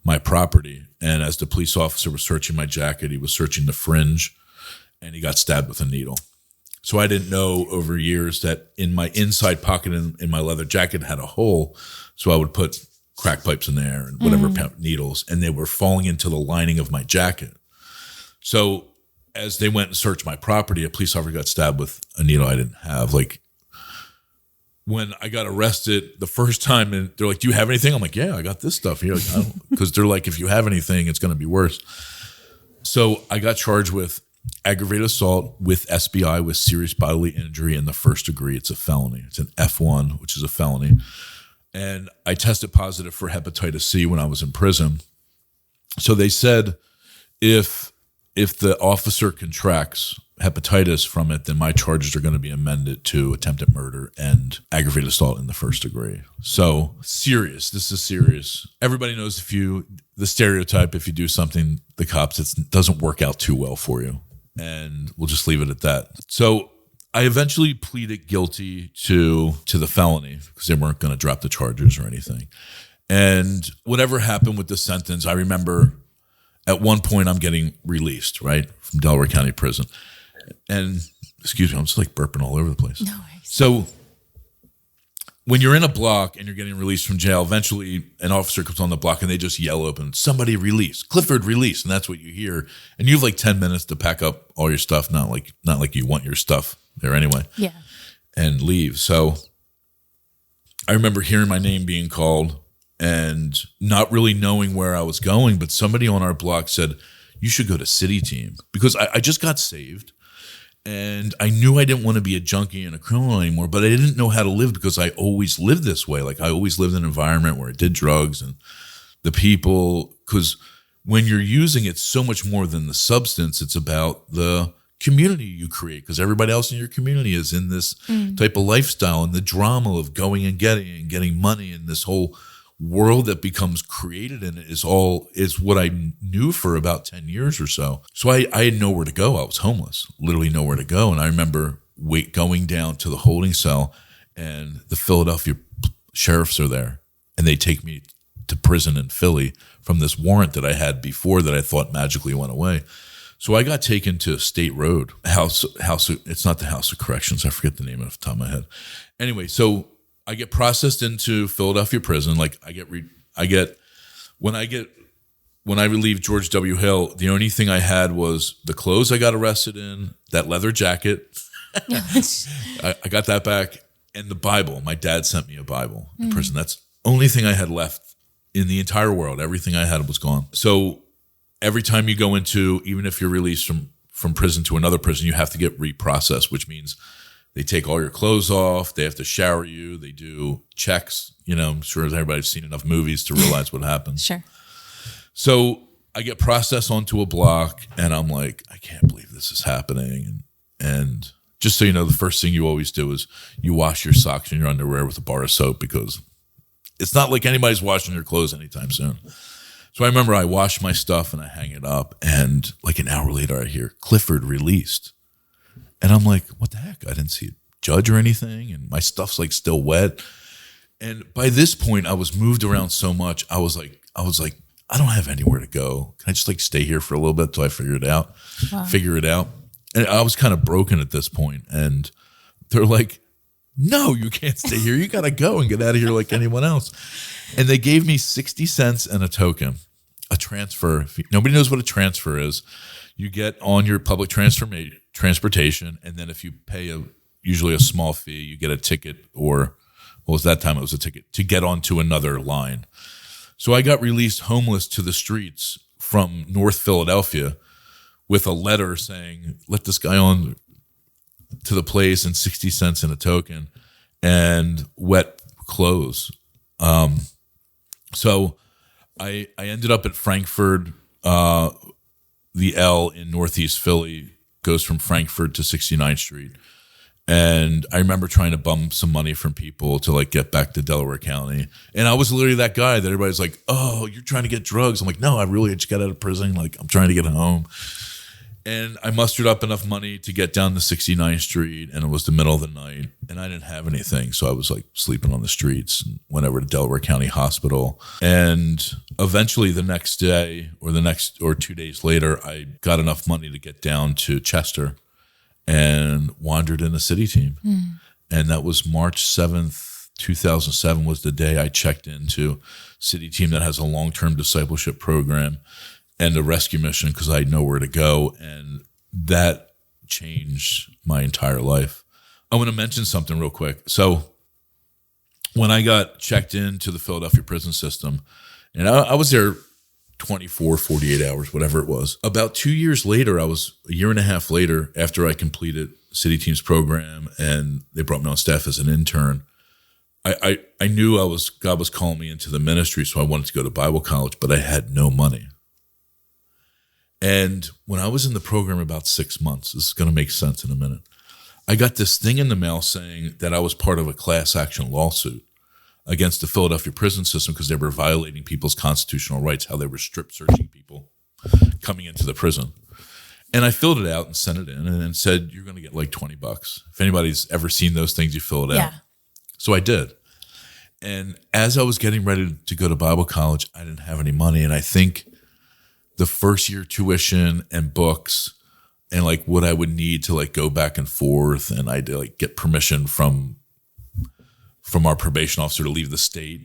my property. And as the police officer was searching my jacket, he was searching the fringe, and he got stabbed with a needle. So I didn't know over years that in my inside pocket in my leather jacket had a hole. So I would put crack pipes in there and whatever needles, and they were falling into the lining of my jacket. So as they went and searched my property, a police officer got stabbed with a needle I didn't have. Like when I got arrested the first time, and they're like, do you have anything? I'm like, yeah, I got this stuff here. Because they're like, if you have anything, it's going to be worse. So I got charged with aggravated assault with SBI with serious bodily injury in the first degree. It's a felony. It's an F1, which is a felony. And I tested positive for hepatitis C when I was in prison. So they said if the officer contracts hepatitis from it, then my charges are going to be amended to attempted murder and aggravated assault in the first degree. So serious. This is serious. Everybody knows the stereotype, if you do something, the cops, it doesn't work out too well for you. And we'll just leave it at that. So I eventually pleaded guilty to the felony because they weren't going to drop the charges or anything. And whatever happened with the sentence, I remember at one point I'm getting released, right, from Delaware County Prison. And excuse me, I'm just like burping all over the place. No worries. So when you're in a block and you're getting released from jail, eventually an officer comes on the block and they just yell open, somebody release, Clifford release. And that's what you hear. And you have like 10 minutes to pack up all your stuff. Not like you want your stuff there anyway. Yeah. And leave. So I remember hearing my name being called and not really knowing where I was going, but somebody on our block said, you should go to City Team, because I just got saved. And I knew I didn't want to be a junkie and a criminal anymore, but I didn't know how to live because I always lived this way. Like I always lived in an environment where I did drugs and the people, because when you're using it, so much more than the substance, it's about the community you create, because everybody else in your community is in this type of lifestyle, and the drama of going and getting money, and this whole world that becomes created in it is what I knew for about 10 years or so. So I had nowhere to go. I was homeless, literally nowhere to go. And I remember going down to the holding cell, and the Philadelphia sheriffs are there, and they take me to prison in Philly from this warrant that I had before that I thought magically went away. So I got taken to State Road house. It's not the House of Corrections. I forget the name off the top of my head. Anyway, so I get processed into Philadelphia prison. Like when I relieved George W. Hill, the only thing I had was the clothes I got arrested in, that leather jacket. I got that back, and the Bible. My dad sent me a Bible in prison. That's the only thing I had left in the entire world. Everything I had was gone. So every time you go into, even if you're released from prison to another prison, you have to get reprocessed, which means they take all your clothes off. They have to shower you. They do checks. I'm sure everybody's seen enough movies to realize what happens. Sure. So I get processed onto a block, and I'm like, I can't believe this is happening. And just so you know, the first thing you always do is you wash your socks and your underwear with a bar of soap, because it's not like anybody's washing their clothes anytime soon. So I remember I wash my stuff and I hang it up, and like an hour later I hear Clifford released. And I'm like, what the heck? I didn't see a judge or anything, and my stuff's like still wet. And by this point, I was moved around so much. I was like, I don't have anywhere to go. Can I just like stay here for a little bit till I figure it out? Wow. And I was kind of broken at this point. And they're like, no, you can't stay here. You got to go and get out of here like anyone else. And they gave me 60 cents and a token, a transfer. Nobody knows what a transfer is. You get on your public transportation, and then if you pay usually a small fee, you get a ticket, or that time it was a ticket to get onto another line. So I got released homeless to the streets from North Philadelphia with a letter saying, let this guy on to the place, and 60 cents in a token and wet clothes. So I ended up at Frankfurt. The L in Northeast Philly goes from Frankfurt to 69th Street. And I remember trying to bum some money from people to like get back to Delaware County. And I was literally that guy that everybody's like, oh, you're trying to get drugs. I'm like, no, I really just got out of prison. Like, I'm trying to get home. And I mustered up enough money to get down to 69th Street, and it was the middle of the night, and I didn't have anything. So I was like sleeping on the streets, and went over to Delaware County Hospital. And eventually the next day or 2 days later, I got enough money to get down to Chester and wandered in a City Team. And that was March 7th, 2007 was the day I checked into City Team that has a long-term discipleship program and a rescue mission, because I had nowhere to go. And that changed my entire life. I want to mention something real quick. So when I got checked into the Philadelphia prison system, and I was there 24, 48 hours, whatever it was. About 2 years later, a year and a half later, after I completed City Team's program and they brought me on staff as an intern, I knew God was calling me into the ministry, so I wanted to go to Bible college, but I had no money. And when I was in the program about 6 months, this is going to make sense in a minute, I got this thing in the mail saying that I was part of a class action lawsuit against the Philadelphia prison system because they were violating people's constitutional rights, how they were strip searching people coming into the prison. And I filled it out and sent it in and said, you're going to get like $20. If anybody's ever seen those things, you fill it out. So I did. And as I was getting ready to go to Bible college, I didn't have any money. And I think the first year tuition and books and like what I would need to like go back and forth, and I had to like get permission from from our probation officer to leave the state,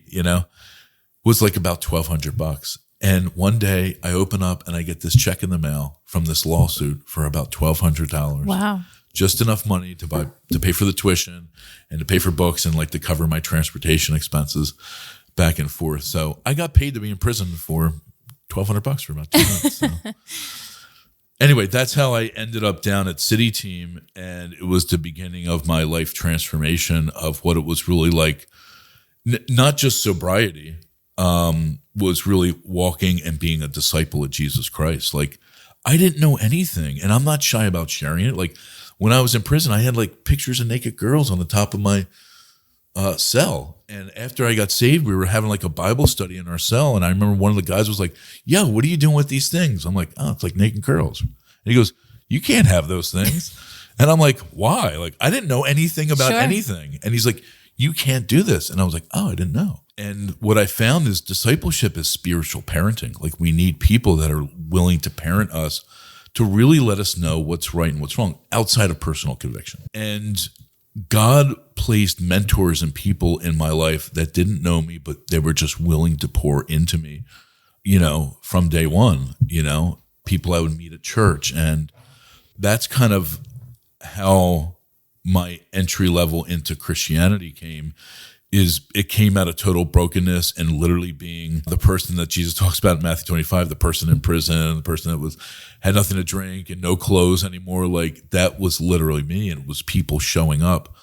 was like about $1,200. And one day I open up and I get this check in the mail from this lawsuit for about $1,200. Wow. Just enough money to pay for the tuition and to pay for books and like to cover my transportation expenses back and forth. So I got paid to be in prison for $1,200 for about 2 months. So. Anyway, that's how I ended up down at City Team, and it was the beginning of my life transformation of what it was really like. Not just sobriety, was really walking and being a disciple of Jesus Christ. Like, I didn't know anything, and I'm not shy about sharing it. Like, when I was in prison, I had like pictures of naked girls on the top of my cell. And after I got saved, we were having like a Bible study in our cell. And I remember one of the guys was like, "Yo, what are you doing with these things?" I'm like, "Oh, it's like naked girls." And he goes, "You can't have those things." And I'm like, "Why?" Like, I didn't know anything about anything. And he's like, "You can't do this." And I was like, "Oh, I didn't know." And what I found is discipleship is spiritual parenting. Like, we need people that are willing to parent us to really let us know what's right and what's wrong outside of personal conviction. And God placed mentors and people in my life that didn't know me, but they were just willing to pour into me, from day one, people I would meet at church. And that's kind of how my entry level into Christianity came. It came out of total brokenness and literally being the person that Jesus talks about in Matthew 25, the person in prison, the person that had nothing to drink and no clothes anymore. Like, that was literally me. And it was people showing up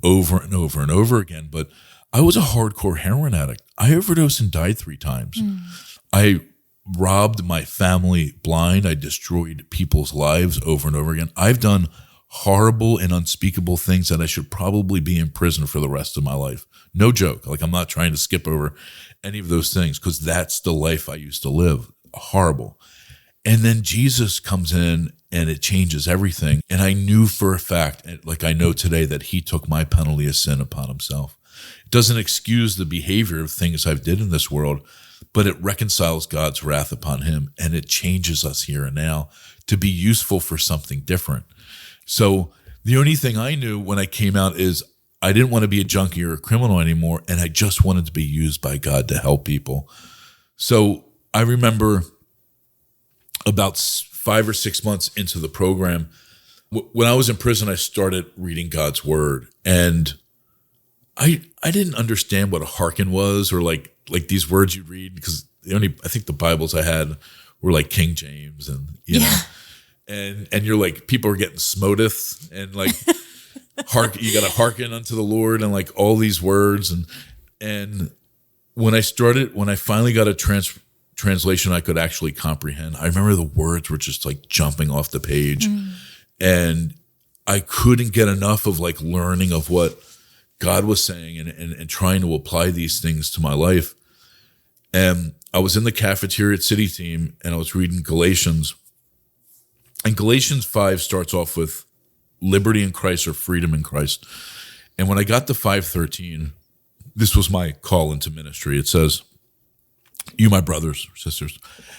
over and over and over again. But I was a hardcore heroin addict. I overdosed and died 3 times. I robbed my family blind. I destroyed people's lives over and over again. I've done horrible and unspeakable things that I should probably be in prison for the rest of my life. No joke. Like, I'm not trying to skip over any of those things because that's the life I used to live. Horrible. And then Jesus comes in and it changes everything. And I knew for a fact, like I know today, that he took my penalty of sin upon himself. It doesn't excuse the behavior of things I've did in this world, but it reconciles God's wrath upon him. And it changes us here and now to be useful for something different. So the only thing I knew when I came out is I didn't want to be a junkie or a criminal anymore, and I just wanted to be used by God to help people. So I remember about 5 or 6 months into the program, when I was in prison, I started reading God's word, and I didn't understand what a hearken was, or like these words you read, because I think the Bibles I had were like King James, and you know. And you're like, people are getting smoteth, and like, you got to hearken unto the Lord, and like all these words. And when I finally got a translation I could actually comprehend, I remember the words were just like jumping off the page. And I couldn't get enough of like learning of what God was saying and trying to apply these things to my life. And I was in the cafeteria at City Team, and I was reading Galatians. And Galatians 5 starts off with liberty in Christ or freedom in Christ. And when I got to 5:13, this was my call into ministry. It says, "You, my brothers or sisters,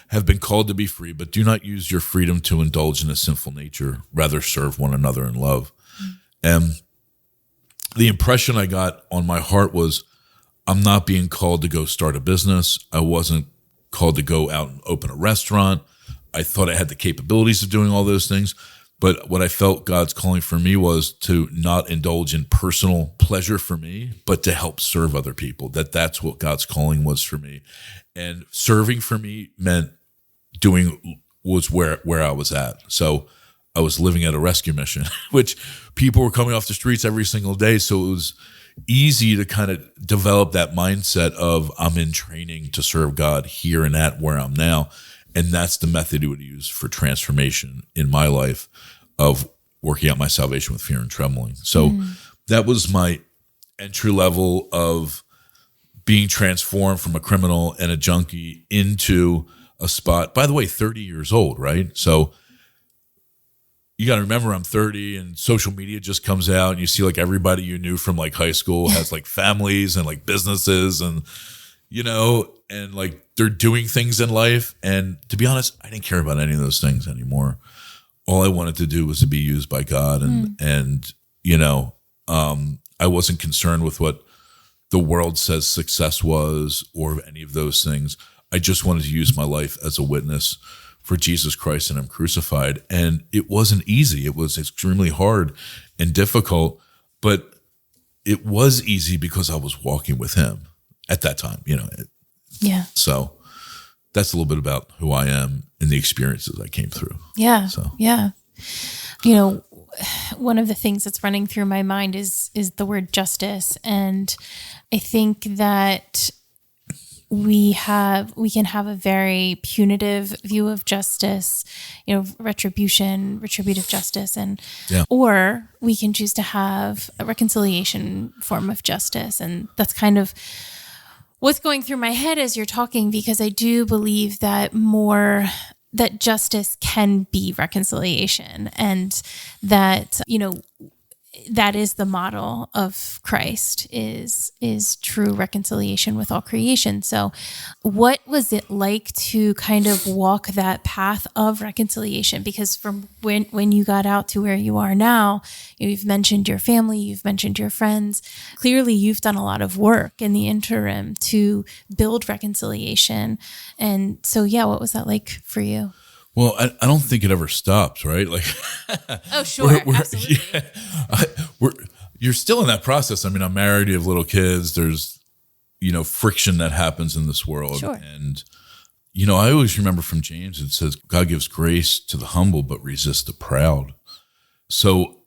have been called to be free, but do not use your freedom to indulge in a sinful nature. Rather serve one another in love." And the impression I got on my heart was, I'm not being called to go start a business. I wasn't called to go out and open a restaurant. I thought I had the capabilities of doing all those things. But what I felt God's calling for me was to not indulge in personal pleasure for me, but to help serve other people. That's what God's calling was for me. And serving for me meant was where I was at. So I was living at a rescue mission, which people were coming off the streets every single day. So it was easy to kind of develop that mindset of, I'm in training to serve God here and at where I'm now. And that's the method he would use for transformation in my life, of working out my salvation with fear and trembling. So that was my entry level of being transformed from a criminal and a junkie into a spot. By the way, 30 years old, right? So you got to remember, I'm 30 and social media just comes out, and you see like everybody you knew from like high school has like families and like businesses, and and like they're doing things in life. And to be honest, I didn't care about any of those things anymore. All I wanted to do was to be used by God. And I wasn't concerned with what the world says success was or any of those things. I just wanted to use my life as a witness for Jesus Christ and Him crucified. And it wasn't easy. It was extremely hard and difficult, but it was easy because I was walking with Him at that time, Yeah. So that's a little bit about who I am and the experiences I came through. Yeah. So. Yeah. One of the things that's running through my mind is the word justice. And I think that we can have a very punitive view of justice, retributive justice, or we can choose to have a reconciliation form of justice. And that's kind of what's going through my head as you're talking, because I do believe that justice can be reconciliation, and that, that is the model of Christ is true reconciliation with all creation. So what was it like to kind of walk that path of reconciliation? Because from when you got out to where you are now, you've mentioned your family, you've mentioned your friends. Clearly you've done a lot of work in the interim to build reconciliation. And so, what was that like for you? Well, I don't think it ever stops, right? Like, oh, sure, absolutely. You're still in that process. I mean, I'm married, you have little kids. There's, friction that happens in this world. Sure. And, I always remember from James, it says, God gives grace to the humble, but resists the proud. So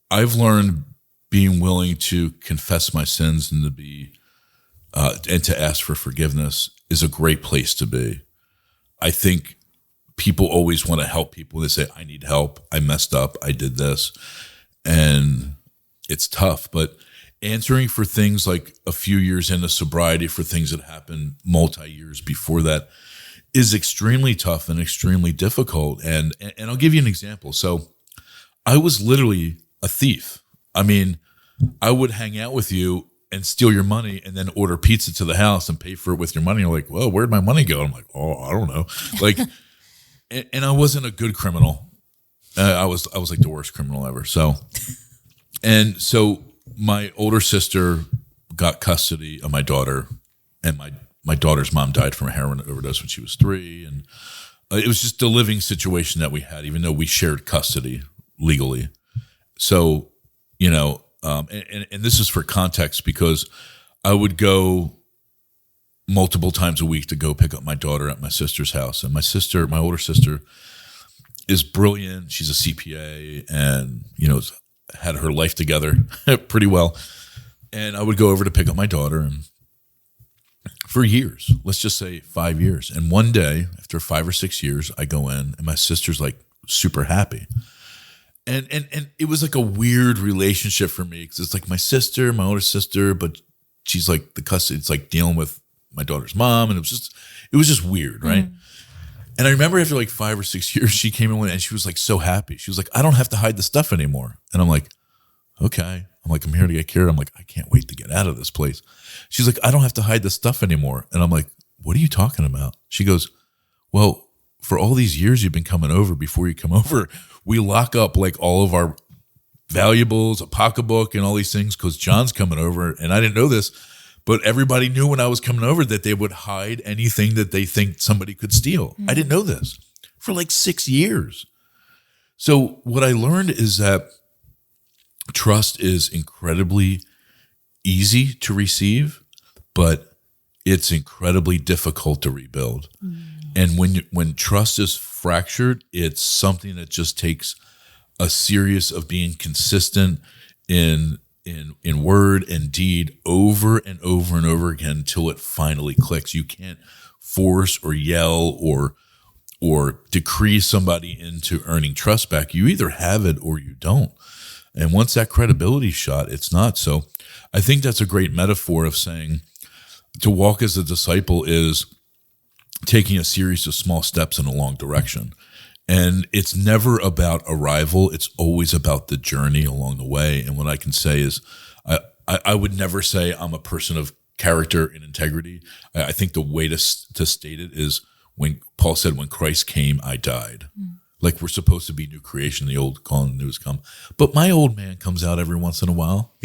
I've learned being willing to confess my sins and to be, and to ask for forgiveness is a great place to be. I think people always want to help people. They say, I need help. I messed up. I did this. And it's tough. But answering for things like a few years into sobriety for things that happened multi-years before that is extremely tough and extremely difficult. And I'll give you an example. So I was literally a thief. I mean, I would hang out with you and steal your money and then order pizza to the house and pay for it with your money. You're like, well, where'd my money go? I'm like, oh, I don't know. Like, and I wasn't a good criminal. I was like the worst criminal ever. So my older sister got custody of my daughter, and my daughter's mom died from a heroin overdose when she was 3. And it was just a living situation that we had, even though we shared custody legally. So, and this is for context, because I would go multiple times a week to go pick up my daughter at my sister's house. And my older sister is brilliant. She's a CPA and, had her life together pretty well. And I would go over to pick up my daughter, and for years, let's just say 5 years. And one day, after 5 or 6 years, I go in and my sister's like super happy. And it was like a weird relationship for me, because it's like my older sister, but she's like the custody. It's like dealing with my daughter's mom, and it was just weird, right? Mm. And I remember after like 5 or 6 years, she came in and she was like so happy. She was like, I don't have to hide the stuff anymore. And I'm like, okay. I'm like, I'm here to get cured. I'm like, I can't wait to get out of this place. She's like, I don't have to hide the stuff anymore. And I'm like, what are you talking about? She goes, well, for all these years you've been coming over, before you come over, we lock up like all of our valuables, a pocketbook, and all these things, because John's coming over. And I didn't know this, but everybody knew when I was coming over that they would hide anything that they think somebody could steal. Mm-hmm. I didn't know this for like 6 years. So what I learned is that trust is incredibly easy to receive, but it's incredibly difficult to rebuild. Mm. And when trust is fractured, it's something that just takes a series of being consistent in word and deed over and over and over again until it finally clicks. You can't force or yell or decree somebody into earning trust back. You either have it or you don't. And once that credibility shot, it's not. So I think that's a great metaphor of saying to walk as a disciple is taking a series of small steps in a long direction. And it's never about arrival. It's always about the journey along the way. And what I can say is I would never say I'm a person of character and integrity. I think the way to state it is when Paul said, when Christ came, I died. Mm. Like we're supposed to be new creation, the old gone, the new has come. But my old man comes out every once in a while,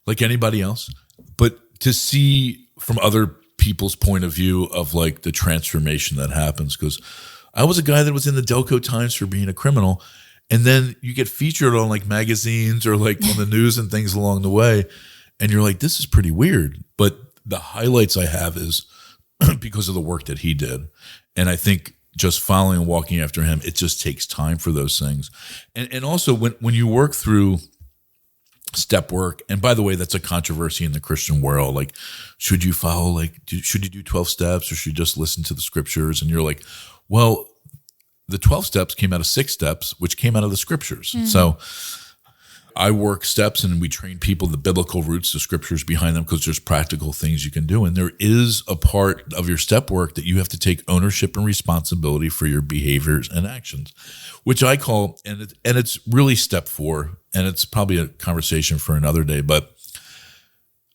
like anybody else. But to see from other people's point of view of like the transformation that happens, because I was a guy that was in the Delco Times for being a criminal, and then you get featured on like magazines or like on the news and things along the way, and you're like, this is pretty weird. But the highlights I have is because of the work that he did. And I think just following and walking after him, it just takes time for those things. And also when you work through step work, and by the way, that's a controversy in the Christian world. Like, should you follow, like, should you do 12 steps or should you just listen to the scriptures? And you're like, well, the 12 steps came out of 6 steps, which came out of the scriptures. So I work steps and we train people the biblical roots, the scriptures behind them, because there's practical things you can do. And there is a part of your step work that you have to take ownership and responsibility for your behaviors and actions, which I call, and it's really step 4, and it's probably a conversation for another day, but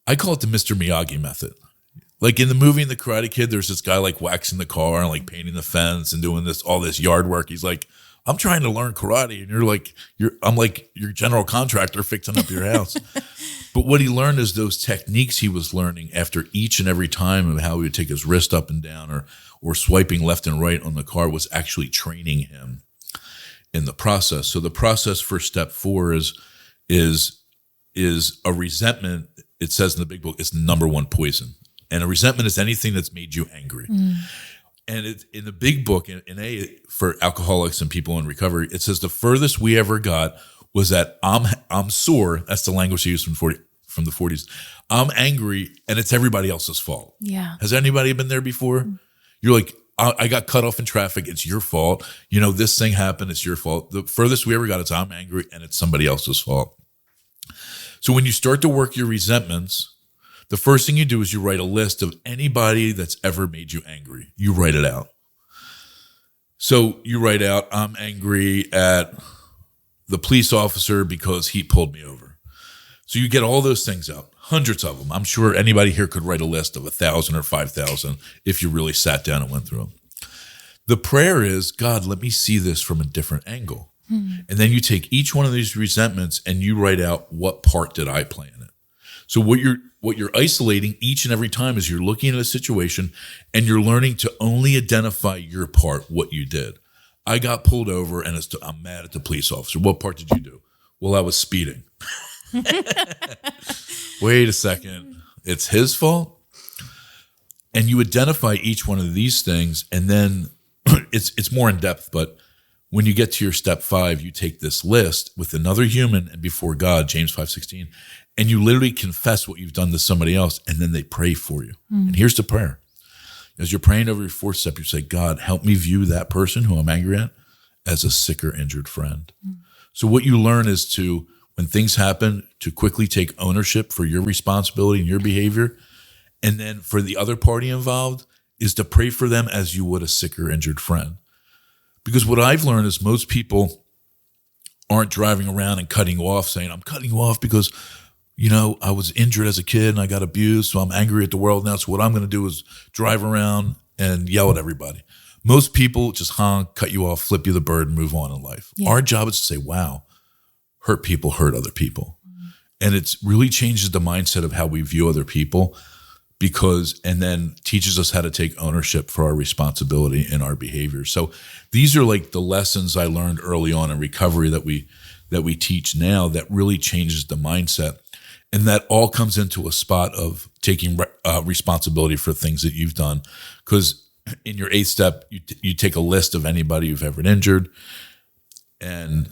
I call it the Mr. Miyagi method. Like in the movie in The Karate Kid, there's this guy like waxing the car and like painting the fence and doing all this yard work. He's like, I'm trying to learn karate. And I'm like your general contractor fixing up your house. But what he learned is those techniques he was learning after each and every time of how he would take his wrist up and down or swiping left and right on the car was actually training him in the process. So the process for step 4 is a resentment. It says in the big book, it's the number 1 poison. And a resentment is anything that's made you angry. And it, in the big book, in A, for alcoholics and people in recovery, it says the furthest we ever got was that I'm sore. That's the language they used from the 40s. I'm angry, and it's everybody else's fault. Yeah. Has anybody been there before? You're like, I got cut off in traffic. It's your fault. You know, this thing happened. It's your fault. The furthest we ever got is I'm angry, and it's somebody else's fault. So when you start to work your resentments, the first thing you do is you write a list of anybody that's ever made you angry. You write it out. So you write out, I'm angry at the police officer because he pulled me over. So you get all those things out, hundreds of them. I'm sure anybody here could write a list of 1,000 or 5,000 if you really sat down and went through them. The prayer is, God, let me see this from a different angle. And then you take each one of these resentments and you write out, what part did I play in it? So what you're isolating each and every time is you're looking at a situation and you're learning to only identify your part, what you did. I got pulled over and I'm mad at the police officer. What part did you do? Well, I was speeding. Wait a second. It's his fault? And you identify each one of these things, and then it's more in depth, but when you get to your step 5, you take this list with another human and before God, James 5:16, and you literally confess what you've done to somebody else, and then they pray for you. And here's the prayer. As you're praying over your 4th step, you say, God, help me view that person who I'm angry at as a sick or injured friend. So what you learn is to, when things happen, to quickly take ownership for your responsibility and your behavior, and then for the other party involved is to pray for them as you would a sick or injured friend. Because what I've learned is most people aren't driving around and cutting you off saying, I'm cutting you off because, you know, I was injured as a kid and I got abused, so I'm angry at the world now. So what I'm going to do is drive around and yell at everybody. Most people just honk, cut you off, flip you the bird, and move on in life. Yeah. Our job is to say, wow, hurt people hurt other people. And it really changes the mindset of how we view other people, and then teaches us how to take ownership for our responsibility in our behavior. So these are like the lessons I learned early on in recovery that we teach now that really changes the mindset. And that all comes into a spot of taking responsibility for things that you've done. Because in your 8th step, you take a list of anybody you've ever injured and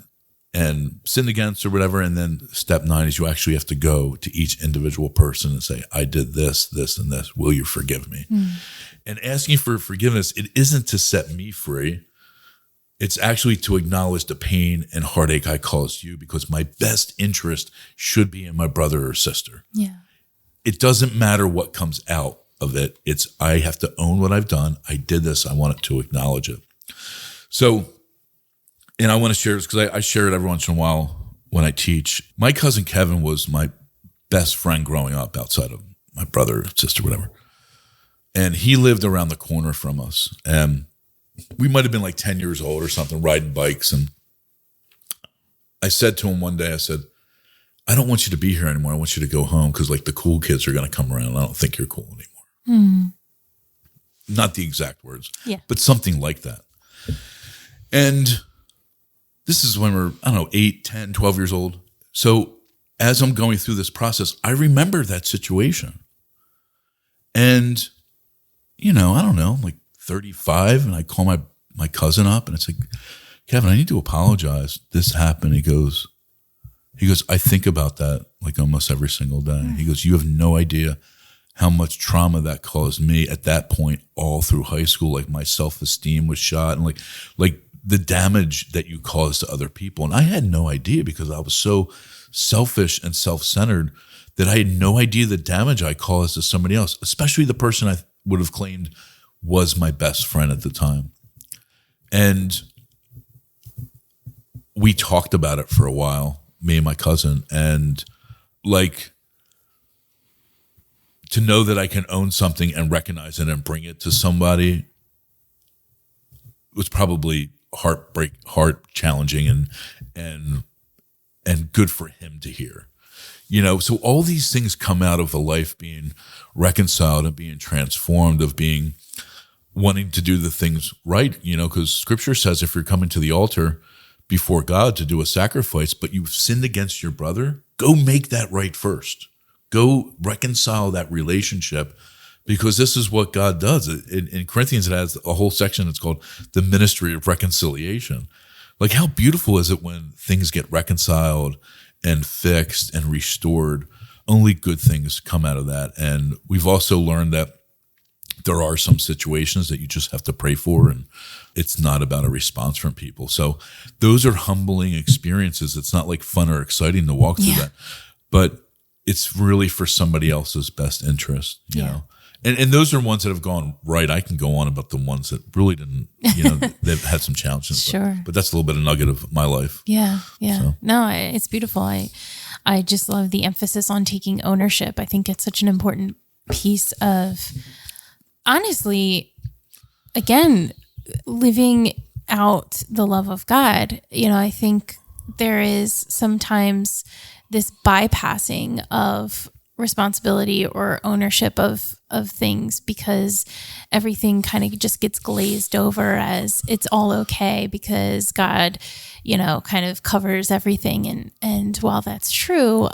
sinned against or whatever. And then step 9 is you actually have to go to each individual person and say, I did this, this, and this. Will you forgive me? And asking for forgiveness, it isn't to set me free. It's actually to acknowledge the pain and heartache I caused you, because my best interest should be in my brother or sister. Yeah. It doesn't matter what comes out of it. It's, I have to own what I've done. I did this. I want to acknowledge it. So, and I want to share this because I share it every once in a while when I teach. My cousin Kevin was my best friend growing up outside of my brother, sister, whatever. And he lived around the corner from us. And we might have been like 10 years old or something, riding bikes. And I said to him one day, I said, I don't want you to be here anymore. I want you to go home because like the cool kids are going to come around. I don't think you're cool anymore. Not the exact words, but something like that. And this is when we're, I don't know, 8, 10, 12 years old. So as I'm going through this process, I remember that situation. And, I don't know, I'm like 35, and I call my cousin up, and it's like, Kevin, I need to apologize. This happened. He goes, I think about that like almost every single day. He goes, you have no idea how much trauma that caused me at that point all through high school. Like my self-esteem was shot, and like the damage that you caused to other people. And I had no idea because I was so selfish and self-centered that I had no idea the damage I caused to somebody else, especially the person I would have claimed was my best friend at the time. And we talked about it for a while, me and my cousin, and like to know that I can own something and recognize it and bring it to somebody was probably heart challenging and good for him to hear. So all these things come out of a life being reconciled and being transformed, of being wanting to do the things right, because scripture says if you're coming to the altar before God to do a sacrifice, but you've sinned against your brother, go make that right first. Go reconcile that relationship, because this is what God does. In Corinthians, it has a whole section that's called the ministry of reconciliation. Like, how beautiful is it when things get reconciled and fixed and restored? Only good things come out of that. And we've also learned that there are some situations that you just have to pray for, and it's not about a response from people. So those are humbling experiences. It's not like fun or exciting to walk through that, but it's really for somebody else's best interest, you know? And those are ones that have gone right. I can go on about the ones that really didn't, they've had some challenges. Sure. But that's a little bit of nugget of my life. Yeah. So. No, it's beautiful. I just love the emphasis on taking ownership. I think it's such an important piece of, honestly, again, living out the love of God. I think there is sometimes this bypassing of responsibility or ownership of things because everything kind of just gets glazed over as it's all okay because God, kind of covers everything. And while that's true,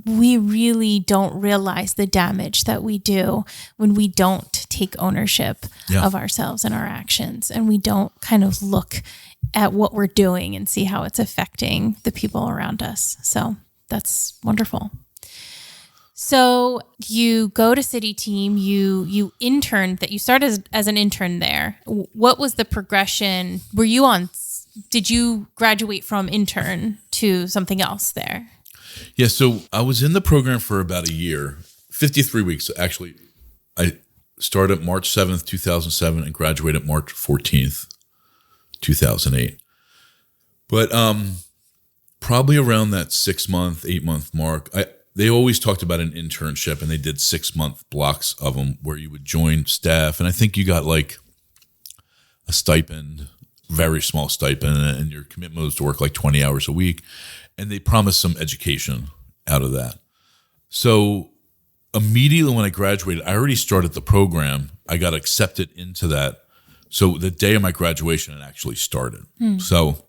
we really don't realize the damage that we do when we don't take ownership of ourselves and our actions, and we don't kind of look at what we're doing and see how it's affecting the people around us. So that's wonderful. So you go to City Team, you interned, that you started as an intern there. What was the progression? Did you graduate from intern to something else there? Yeah, so I was in the program for about a year, 53 weeks. Actually, I started March 7th, 2007 and graduated March 14th, 2008. But probably around that 6-month, 8-month mark, they always talked about an internship, and they did 6-month blocks of them where you would join staff. And I think you got like a stipend, very small stipend, and your commitment was to work like 20 hours a week. And they promised some education out of that. So immediately when I graduated, I already started the program. I got accepted into that. So the day of my graduation, it actually started. So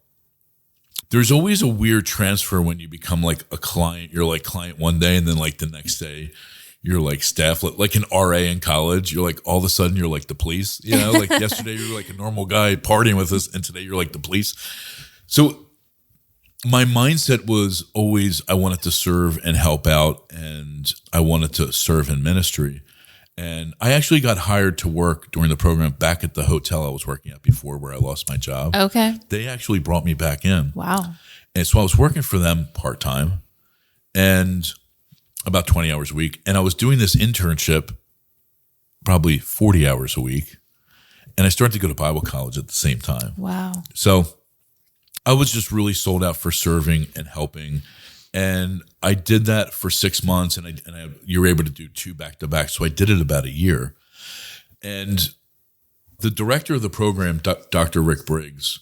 there's always a weird transfer when you become like a client. You're like client one day, and then like the next day, you're like staff. Like an RA in college, you're like all of a sudden you're like the police. Like yesterday you were like a normal guy partying with us, and today you're like the police. So my mindset was always I wanted to serve and help out, and I wanted to serve in ministry. And I actually got hired to work during the program back at the hotel I was working at before, where I lost my job. Okay. They actually brought me back in. Wow. And so I was working for them part-time and about 20 hours a week. And I was doing this internship probably 40 hours a week. And I started to go to Bible college at the same time. Wow. So I was just really sold out for serving and helping. And I did that for 6 months, and you were able to do 2 back-to-back. So I did it about a year. And the director of the program, Dr. Rick Briggs,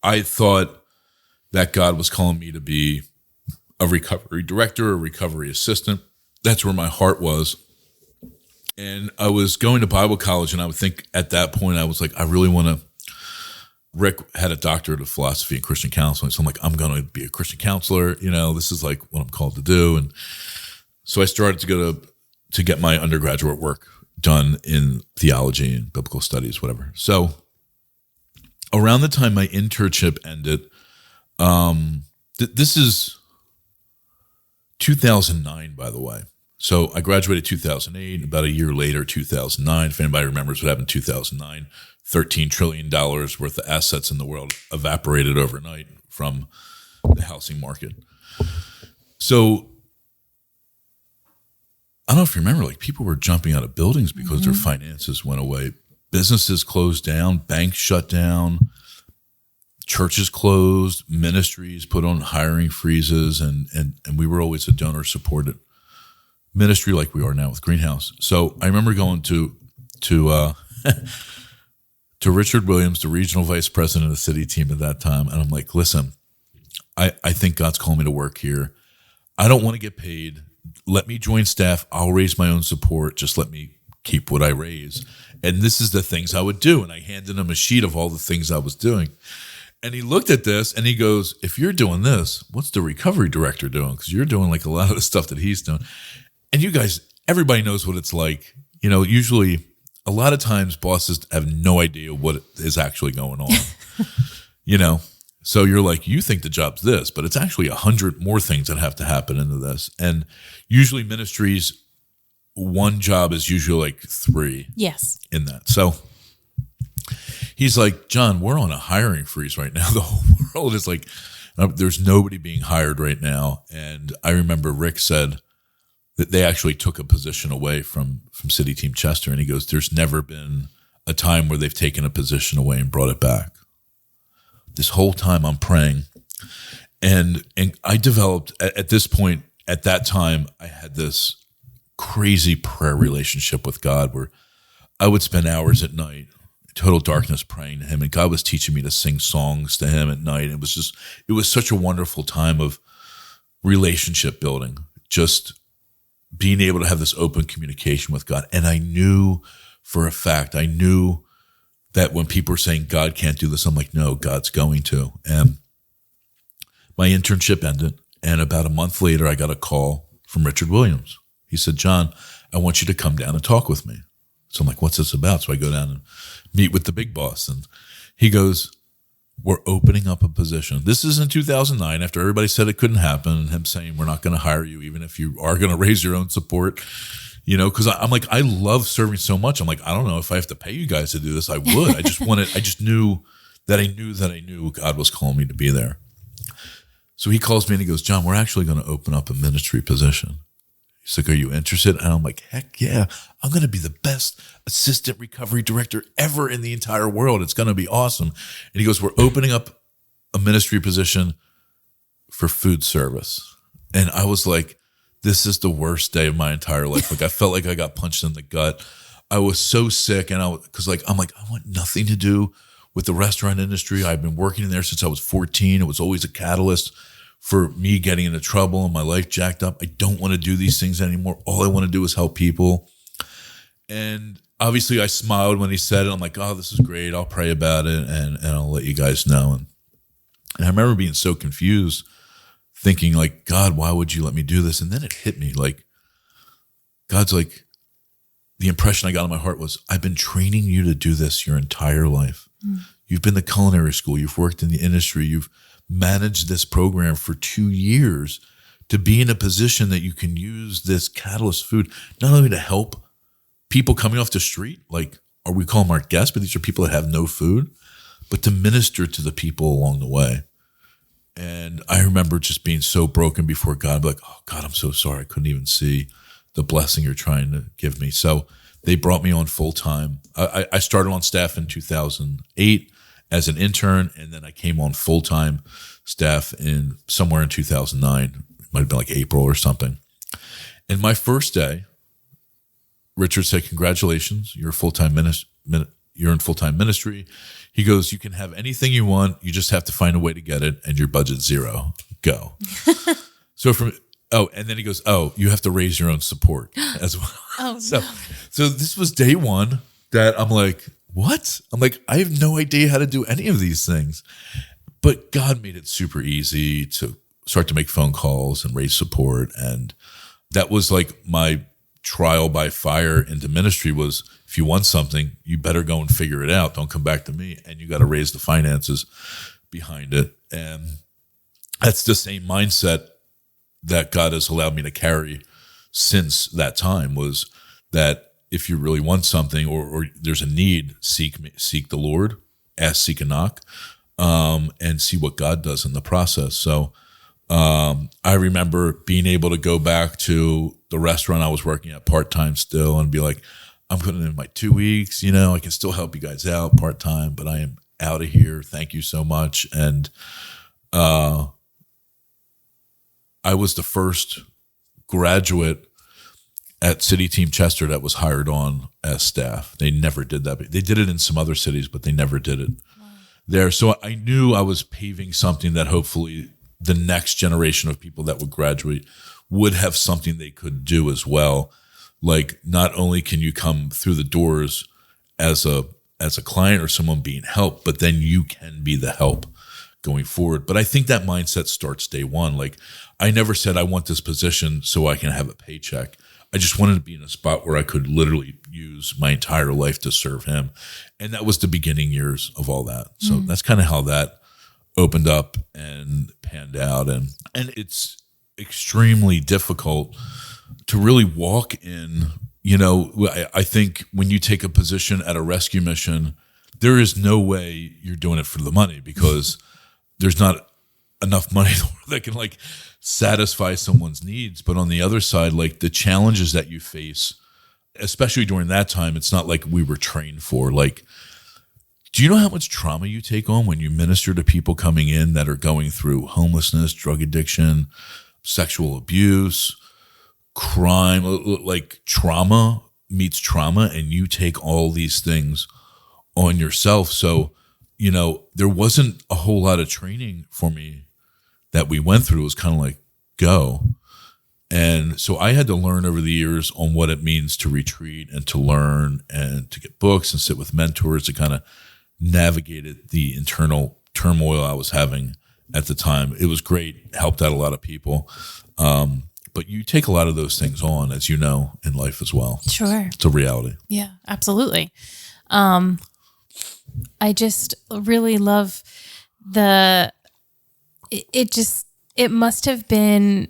I thought that God was calling me to be a recovery director, a recovery assistant. That's where my heart was. And I was going to Bible college, and I would think at that point, I was like, I really want to. Rick had a doctorate of philosophy and Christian counseling. So I'm like, I'm going to be a Christian counselor. This is like what I'm called to do. And so I started to go to get my undergraduate work done in theology and biblical studies, whatever. So around the time my internship ended, this is 2009, by the way. So I graduated 2008. About a year later, 2009. If anybody remembers what happened in 2009, $13 trillion worth of assets in the world evaporated overnight from the housing market. So I don't know if you remember, like people were jumping out of buildings because their finances went away. Businesses closed down, banks shut down, churches closed, ministries put on hiring freezes, and we were always a donor-supported ministry like we are now with Greenhouse. So I remember going to Richard Williams, the regional vice president of the city team at that time, and I'm like, listen, I think God's calling me to work here. I don't want to get paid. Let me join staff. I'll raise my own support. Just let me keep what I raise. And this is the things I would do. And I handed him a sheet of all the things I was doing. And he looked at this and he goes, if you're doing this, what's the recovery director doing? Because you're doing like a lot of the stuff that he's doing. And you guys, everybody knows what it's like. Usually a lot of times bosses have no idea what is actually going on, So you're like, you think the job's this, but it's actually 100 more things that have to happen into this. And usually ministries, one job is usually like 3 in that. So he's like, John, we're on a hiring freeze right now. The whole world is like, there's nobody being hired right now. And I remember Rick said that they actually took a position away from City Team Chester. And he goes, there's never been a time where they've taken a position away and brought it back. This whole time I'm praying. And I developed, at this point, at that time, I had this crazy prayer relationship with God where I would spend hours at night, total darkness, praying to him. And God was teaching me to sing songs to him at night. It was such a wonderful time of relationship building, just being able to have this open communication with God. And I knew for a fact, that when people are saying God can't do this, I'm like, no, God's going to. And my internship ended. And about a month later, I got a call from Richard Williams. He said, John, I want you to come down and talk with me. So I'm like, what's this about? So I go down and meet with the big boss. And he goes, we're opening up a position. This is in 2009, after everybody said it couldn't happen, and him saying, we're not going to hire you, even if you are going to raise your own support. Because I'm like, I love serving so much. I'm like, I don't know if I have to pay you guys to do this. I would. I just knew that I knew God was calling me to be there. So he calls me and he goes, John, we're actually going to open up a ministry position. He's like, are you interested? And I'm like, heck yeah. I'm going to be the best assistant recovery director ever in the entire world. It's going to be awesome. And he goes, we're opening up a ministry position for food service. And I was like, this is the worst day of my entire life. Like I felt like I got punched in the gut. I was so sick. And I'm like, I want nothing to do with the restaurant industry. I've been working in there since I was 14. It was always a catalyst for me getting into trouble and my life jacked up. I don't want to do these things anymore. All I want to do is help people. And obviously I smiled when he said it. I'm like, oh, this is great. I'll pray about it and I'll let you guys know. And I remember being so confused, thinking like, God, why would you let me do this? And then it hit me like, God's like, the impression I got in my heart was, I've been training you to do this your entire life. You've been to culinary school. You've worked in the industry. You've managed this program for 2 years to be in a position that you can use this catalyst food, not only to help people coming off the street, like, or we call them our guests, but these are people that have no food, but to minister to the people along the way. And I remember just being so broken before God, like, oh God, I'm so sorry. I couldn't even see the blessing you're trying to give me. So they brought me on full time. I started on staff in 2008 as an intern, and then I came on full time staff in somewhere in 2009. It might have been like April or something. And my first day, Richard said, "Congratulations, you're a full-time you're in full-time ministry." He goes, "You can have anything you want. You just have to find a way to get it, and your budget's zero. Go." and then he goes, oh, you have to raise your own support as well. Oh, So this was day one that I'm like, what? I'm like, I have no idea how to do any of these things. But God made it super easy to start to make phone calls and raise support. And that was like my trial by fire into ministry was, if you want something, you better go and figure it out. Don't come back to me. And you got to raise the finances behind it. And that's the same mindset that God has allowed me to carry since that time, was that if you really want something or there's a need, seek the Lord, ask, seek, and knock, and see what God does in the process. So I remember being able to go back to the restaurant I was working at part-time still and be like, I'm putting in my 2 weeks, I can still help you guys out part-time, but I am out of here. Thank you so much. And I was the first graduate at City Team Chester that was hired on as staff. They never did that. They did it in some other cities, but they never did it there. So I knew I was paving something that hopefully the next generation of people that would graduate would have something they could do as well. Like, not only can you come through the doors as a client or someone being helped, but then you can be the help going forward. But I think that mindset starts day one. Like, I never said I want this position so I can have a paycheck. I just wanted to be in a spot where I could literally use my entire life to serve him. And that was the beginning years of all that. So that's kind of how that opened up and panned out. And it's extremely difficult to really walk in. I think when you take a position at a rescue mission, there is no way you're doing it for the money, because there's not enough money that can like satisfy someone's needs. But on the other side, like the challenges that you face, especially during that time, it's not like we were trained for. Like, do you know how much trauma you take on when you minister to people coming in that are going through homelessness, drug addiction, sexual abuse, crime? Like, trauma meets trauma, and you take all these things on yourself. So, there wasn't a whole lot of training for me that we went through. It was kind of like, go. And so I had to learn over the years on what it means to retreat and to learn and to get books and sit with mentors to kind of navigate the internal turmoil I was having at the time. It was great, helped out a lot of people. But you take a lot of those things on, as you know, in life as well. Sure. It's a reality. Yeah, absolutely. I just really love it must have been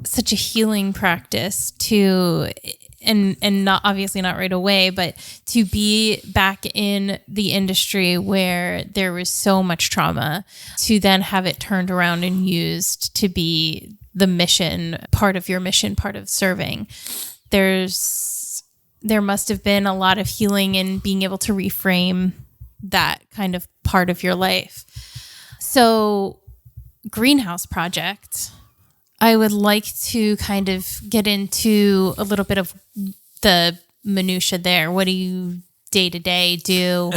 such a healing practice and not obviously not right away, but to be back in the industry where there was so much trauma, to then have it turned around and used to be the mission, part of your mission, part of serving. There must have been a lot of healing in being able to reframe that kind of part of your life. So, Greenhouse Project, I would like to kind of get into a little bit of the minutia there. What do you day to day do?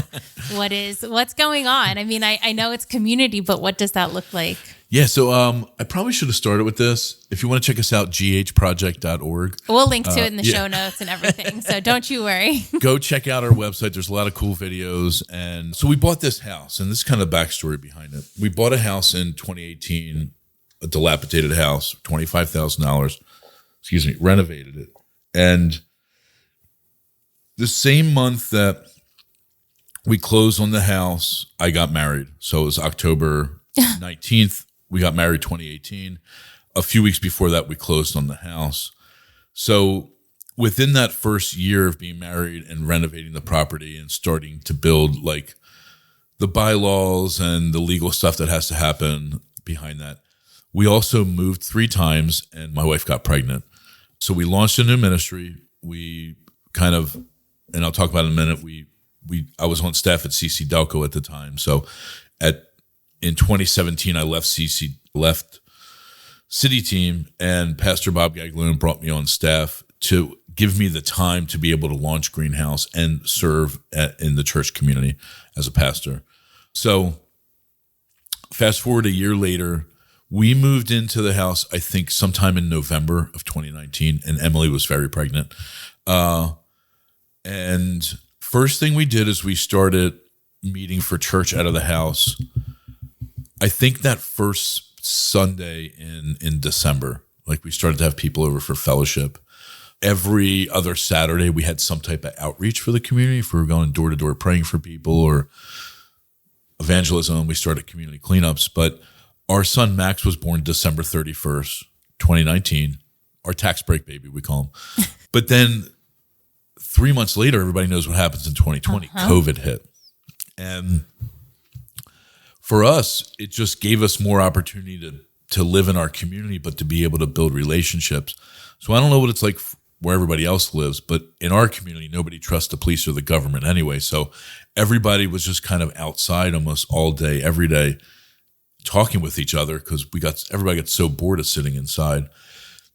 What's going on? I mean, I know it's community, but what does that look like? Yeah, so I probably should have started with this. If you want to check us out, ghproject.org. We'll link to it in the show notes and everything, so don't you worry. Go check out our website. There's a lot of cool videos. And so we bought this house, and this is kind of backstory behind it. We bought a house in 2018, a dilapidated house, $25,000, renovated it. And the same month that we closed on the house, I got married. So it was October 19th. We got married 2018. A few weeks before that, we closed on the house. So within that first year of being married and renovating the property and starting to build like the bylaws and the legal stuff that has to happen behind that, we also moved 3 times and my wife got pregnant. So we launched a new ministry. We kind of, and I'll talk about it in a minute, I was on staff at CC Delco at the time. So in 2017, I left City Team, and Pastor Bob Gaglione brought me on staff to give me the time to be able to launch Greenhouse and serve in the church community as a pastor. So fast forward a year later, We moved into the house, I think, sometime in November of 2019, and Emily was very pregnant. And first thing we did is we started meeting for church out of the house. I think that first Sunday in December, like we started to have people over for fellowship. Every other Saturday, we had some type of outreach for the community. If we were going door to door praying for people or evangelism, we started community cleanups. But our son Max was born December 31st, 2019, our tax break baby, we call him. But then 3 months later, everybody knows what happens in 2020. COVID hit. And for us, it just gave us more opportunity to live in our community, but to be able to build relationships. So I don't know what it's like where everybody else lives, but in our community, nobody trusts the police or the government anyway. So everybody was just kind of outside almost all day, every day, talking with each other because everybody got so bored of sitting inside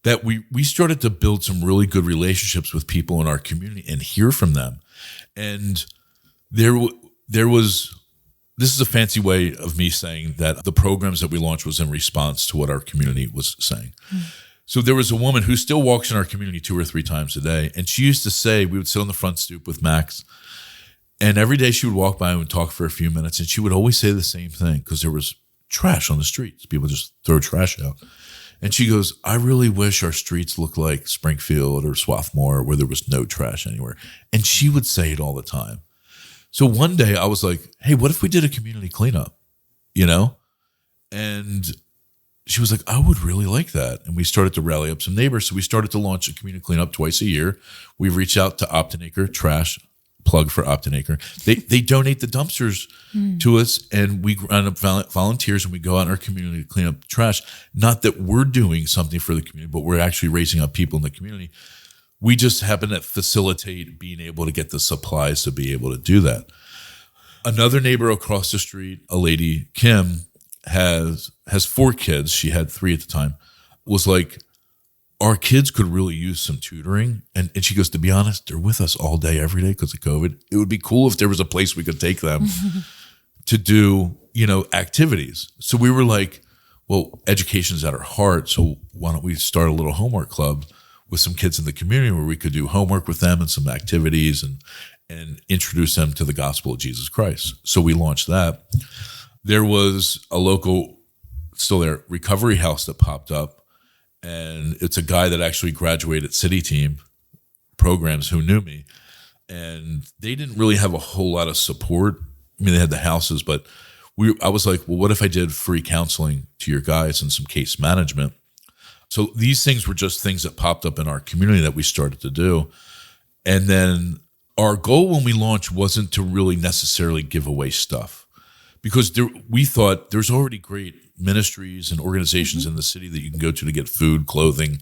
that we started to build some really good relationships with people in our community and hear from them. And there was, this is a fancy way of me saying that the programs that we launched was in response to what our community was saying. So there was a woman who still walks in our community 2 or 3 times a day. And she used to say, we would sit on the front stoop with Max, and every day she would walk by and would talk for a few minutes. And she would always say the same thing because there was trash on the streets. People just throw trash out. And she goes, I really wish our streets looked like Springfield or Swarthmore where there was no trash anywhere. And she would say it all the time. So one day I was like, hey, what if we did a community cleanup, And she was like, I would really like that. And we started to rally up some neighbors. So we started to launch a community cleanup twice a year. We reach out to Optinacre Trash, plug for Optinacre. They donate the dumpsters to us, and we round up volunteers, and we go out in our community to clean up trash. Not that we're doing something for the community, but we're actually raising up people in the community. We just happen to facilitate being able to get the supplies to be able to do that. Another neighbor across the street, a lady, Kim, has 4 kids. She had 3 at the time. Was like, our kids could really use some tutoring. And she goes, to be honest, they're with us all day, every day because of COVID. It would be cool if there was a place we could take them to do, activities. So we were like, well, education's at our heart. So why don't we start a little homework club with some kids in the community where we could do homework with them and some activities and introduce them to the gospel of Jesus Christ. So we launched that. There was a local, still there, recovery house that popped up. And it's a guy that actually graduated City Team programs who knew me. And they didn't really have a whole lot of support. I mean, they had the houses, but I was like, well, what if I did free counseling to your guys and some case management? So these things were just things that popped up in our community that we started to do. And then our goal when we launched wasn't to really necessarily give away stuff, because we thought there's already great ministries and organizations in the city that you can go to get food, clothing,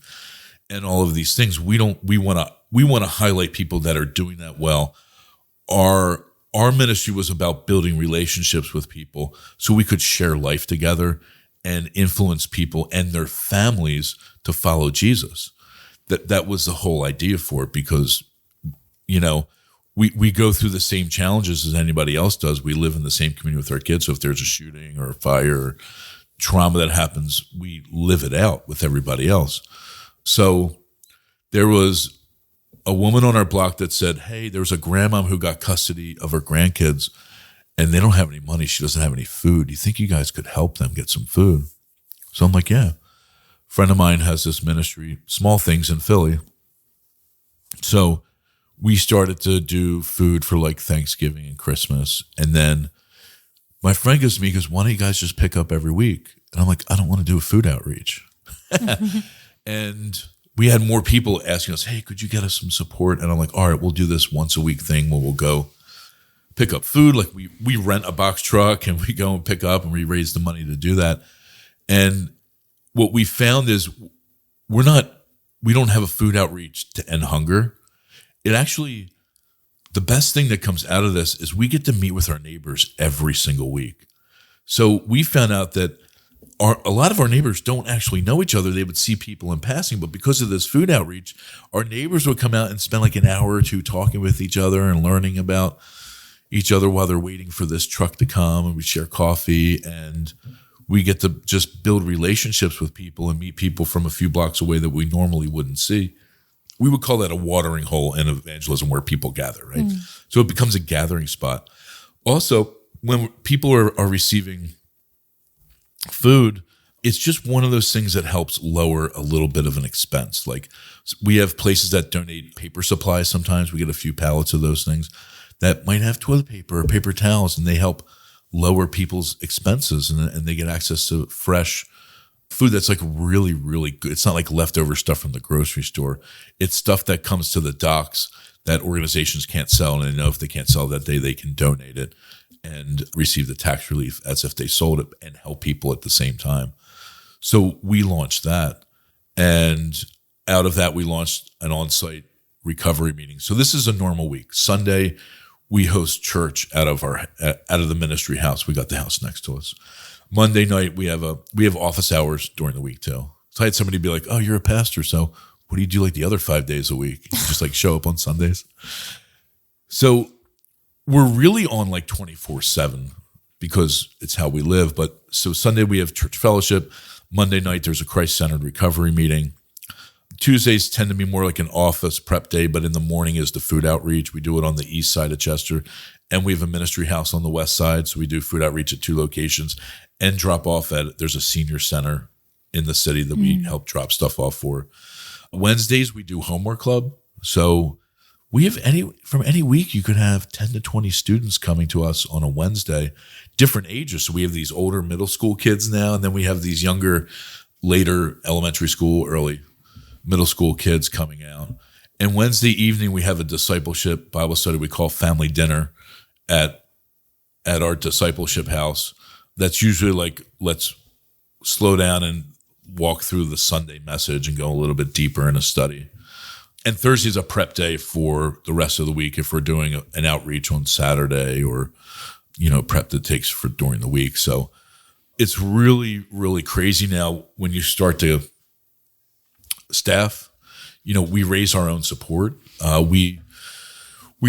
and all of these things. We want to highlight people that are doing that well. Our ministry was about building relationships with people so we could share life together and influence people and their families to follow Jesus. That was the whole idea for it, because we go through the same challenges as anybody else does. We live in the same community with our kids. So if there's a shooting or a fire or trauma that happens, we live it out with everybody else. So there was a woman on our block that said, hey, there was a grandmom who got custody of her grandkids and they don't have any money. She doesn't have any food. Do you think you guys could help them get some food? So I'm like, yeah. A friend of mine has this ministry, Small Things in Philly. So we started to do food for like Thanksgiving and Christmas. And then my friend goes to me, he goes, why don't you guys just pick up every week? And I'm like, I don't want to do a food outreach. And we had more people asking us, hey, could you get us some support? And I'm like, all right, we'll do this once a week thing where we'll go pick up food. Like we rent a box truck and we go and pick up, and we raise the money to do that. And what we found is we don't have a food outreach to end hunger. It actually, the best thing that comes out of this is we get to meet with our neighbors every single week. So we found out that a lot of our neighbors don't actually know each other. They would see people in passing, but because of this food outreach, our neighbors would come out and spend like an hour or two talking with each other and learning about each other while they're waiting for this truck to come, and we share coffee. And We get to just build relationships with people and meet people from a few blocks away that we normally wouldn't see. We would call that a watering hole in evangelism where people gather, right? So it becomes a gathering spot. Also, when people are receiving food, it's just one of those things that helps lower a little bit of an expense. Like we have places that donate paper supplies sometimes. We get a few pallets of those things that might have toilet paper or paper towels, and they help lower people's expenses, and they get access to fresh food that's like really, really good. It's not like leftover stuff from the grocery store. It's stuff that comes to the docks that organizations can't sell, and they know if they can't sell that day, they can donate it and receive the tax relief as if they sold it and help people at the same time. So we launched that, and out of that, we launched an on-site recovery meeting. So this is a normal week. Sunday, we host church out of the ministry house. We got the house next to us. Monday night, we have office hours during the week too. So I had somebody be like, "Oh, you're a pastor, so what do you do like the other 5 days a week? You just like show up on Sundays?" So we're really on like 24/7 because it's how we live. But so Sunday we have church fellowship. Monday night there's a Christ-centered recovery meeting. Tuesdays tend to be more like an office prep day, but in the morning is the food outreach. We do it on the east side of Chester, and we have a ministry house on the west side. So we do food outreach at 2 locations and drop off there's a senior center in the city that we help drop stuff off for. Wednesdays, we do homework club. So we have from any week, you could have 10 to 20 students coming to us on a Wednesday, different ages. So we have these older middle school kids now, and then we have these younger, later elementary school, early middle school kids coming out. And Wednesday evening, we have a discipleship Bible study we call Family Dinner at our discipleship house. That's usually like, let's slow down and walk through the Sunday message and go a little bit deeper in a study. And Thursday is a prep day for the rest of the week if we're doing an outreach on Saturday or, prep that takes for during the week. So it's really, really crazy now when you start to staff. We raise our own support. We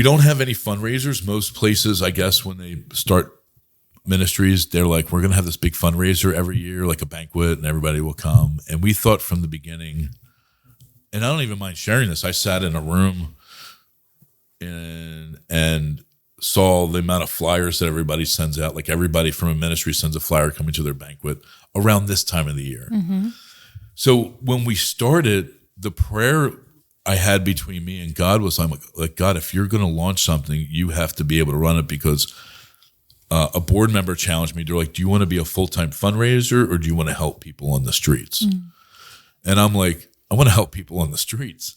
don't have any fundraisers. Most places, I guess, when they start ministries, they're like, we're going to have this big fundraiser every year, like a banquet, and everybody will come. And we thought from the beginning, and I don't even mind sharing this, I sat in a room and saw the amount of flyers that everybody sends out. Like everybody from a ministry sends a flyer coming to their banquet around this time of the year. Mm-hmm. So when we started, the prayer I had between me and God was, I'm like, God, if you're going to launch something, you have to be able to run it, because a board member challenged me. They're like, do you want to be a full-time fundraiser or do you want to help people on the streets? And I'm like, I want to help people on the streets.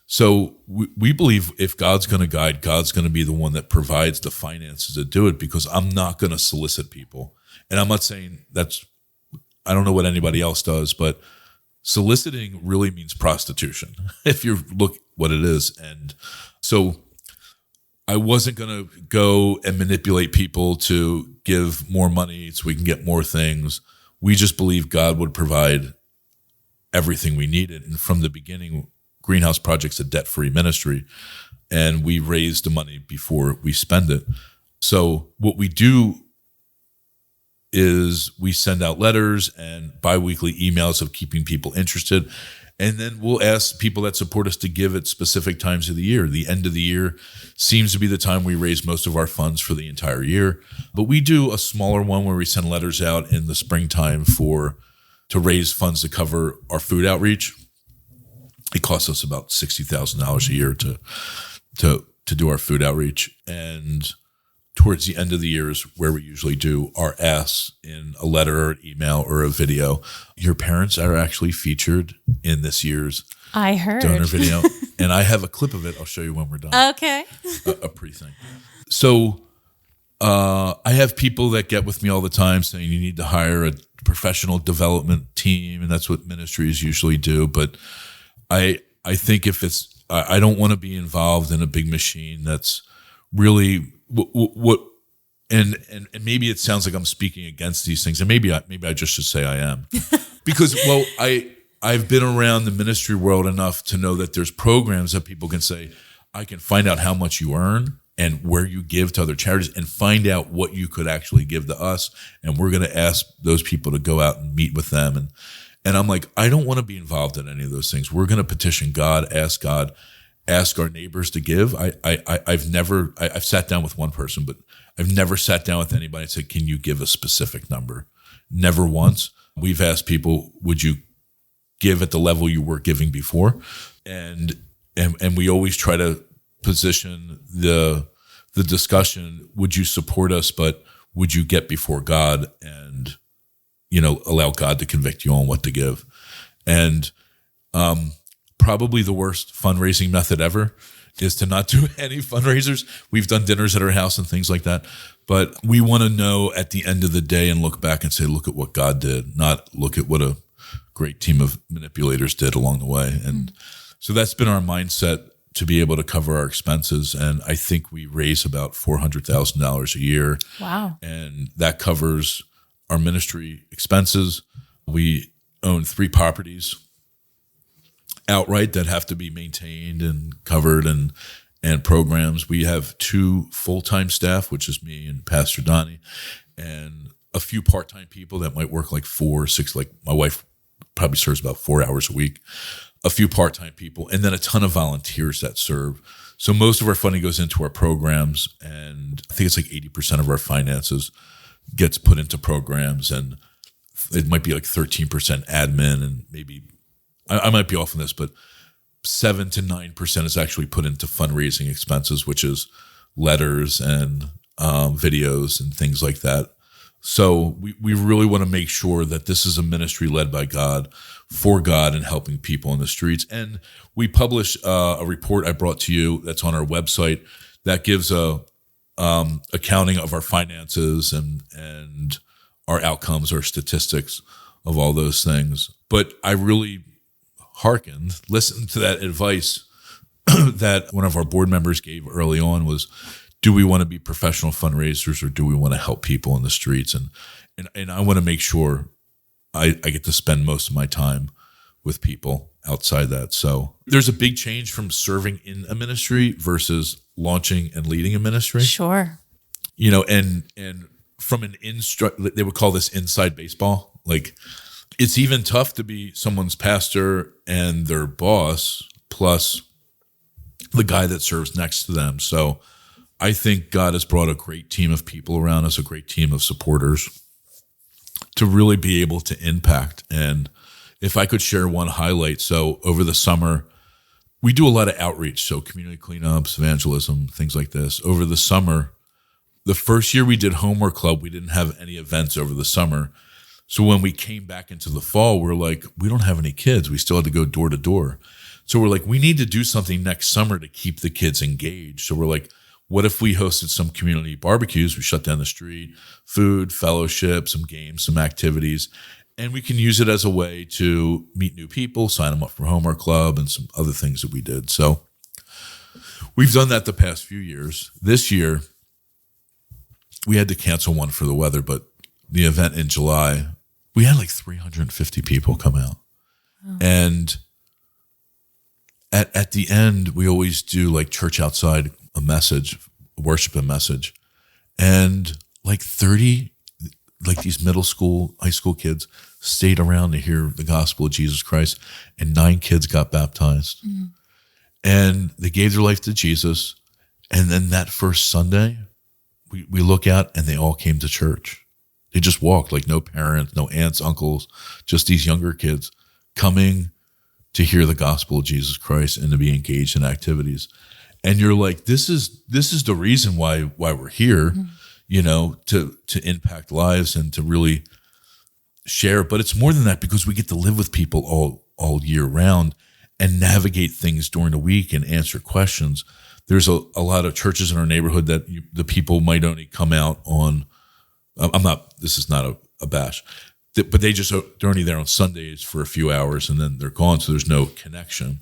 So we believe if God's going to guide, God's going to be the one that provides the finances to do it, because I'm not going to solicit people. And I'm not saying I don't know what anybody else does, but soliciting really means prostitution if you look what it is. And so I wasn't going to go and manipulate people to give more money so we can get more things. We just believe God would provide everything we needed. And from the beginning, Greenhouse Project's a debt-free ministry, and we raise the money before we spend it. So what we do is we send out letters and biweekly emails of keeping people interested. And then we'll ask people that support us to give at specific times of the year. The end of the year seems to be the time we raise most of our funds for the entire year. But we do a smaller one where we send letters out in the springtime to raise funds to cover our food outreach. It costs us about $60,000 a year to do our food outreach. And towards the end of the year is where we usually do our asks in a letter or an email or a video. Your parents are actually featured in this year's I heard donor video. And I have a clip of it. I'll show you when we're done. Okay. a pre-thing. So I have people that get with me all the time saying you need to hire a professional development team, and that's what ministries usually do. But I think if I don't want to be involved in a big machine that's really what and maybe it sounds like I'm speaking against these things, and maybe I just should say I am, because I've been around the ministry world enough to know that there's programs that people can say, I can find out how much you earn and where you give to other charities, and find out what you could actually give to us. And we're going to ask those people to go out and meet with them. And I'm like, I don't want to be involved in any of those things. We're going to petition God, ask our neighbors to give. I've sat down with one person, but I've never sat down with anybody and said, can you give a specific number? Never once. We've asked people, would you give at the level you were giving before? And we always try to position the discussion, would you support us, but would you get before God and, allow God to convict you on what to give? And probably the worst fundraising method ever is to not do any fundraisers. We've done dinners at our house and things like that, but we want to know at the end of the day and look back and say, look at what God did, not look at what a great team of manipulators did along the way. And so that's been our mindset, to be able to cover our expenses. And I think we raise about $400,000 a year. Wow. And that covers our ministry expenses. We own 3 properties outright that have to be maintained and covered, and programs. We have 2 full-time staff, which is me and Pastor Donnie, and a few part-time people that might work like 4 or 6, like my wife probably serves about 4 hours a week, a few part-time people, and then a ton of volunteers that serve. So most of our funding goes into our programs, and I think it's like 80% of our finances gets put into programs, and it might be like 13% admin, and maybe, I might be off on this, but 7 to 9% is actually put into fundraising expenses, which is letters and videos and things like that. So we really want to make sure that this is a ministry led by God, for God, and helping people in the streets. And we publish a report I brought to you that's on our website that gives a accounting of our finances and our outcomes, our statistics of all those things. But I really listened to that advice that one of our board members gave early on was, do we want to be professional fundraisers, or do we want to help people in the streets? And I want to make sure I get to spend most of my time with people outside that. So there's a big change from serving in a ministry versus launching and leading a ministry. Sure. And from an they would call this inside baseball. Like, it's even tough to be someone's pastor and their boss, plus the guy that serves next to them. So I think God has brought a great team of people around us, a great team of supporters, to really be able to impact. And if I could share one highlight, so over the summer, we do a lot of outreach, so community cleanups, evangelism, things like this. Over the summer, the first year we did Homework Club, we didn't have any events over the summer. So when we came back into the fall, we're like, we don't have any kids. We still had to go door to door. So we're like, we need to do something next summer to keep the kids engaged. So we're like, what if we hosted some community barbecues? We shut down the street, food, fellowship, some games, some activities, and we can use it as a way to meet new people, sign them up for Homework Club, and some other things that we did. So we've done that the past few years. This year, we had to cancel one for the weather, but the event in July, we had like 350 people come out. Oh. And at the end, we always do like church outside, a message, worship, a message. And like 30, like these middle school, high school kids stayed around to hear the gospel of Jesus Christ, and 9 kids got baptized. Mm. And they gave their life to Jesus. And then that first Sunday, we look out and they all came to church. They just walked, like no parents, no aunts, uncles, just these younger kids coming to hear the gospel of Jesus Christ and to be engaged in activities. And you're like, this is the reason why we're here, to impact lives and to really share. But it's more than that, because we get to live with people all year round and navigate things during the week and answer questions. There's a lot of churches in our neighborhood that the people might only come out on. This is not a bash, but they're only there on Sundays for a few hours and then they're gone. So there's no connection.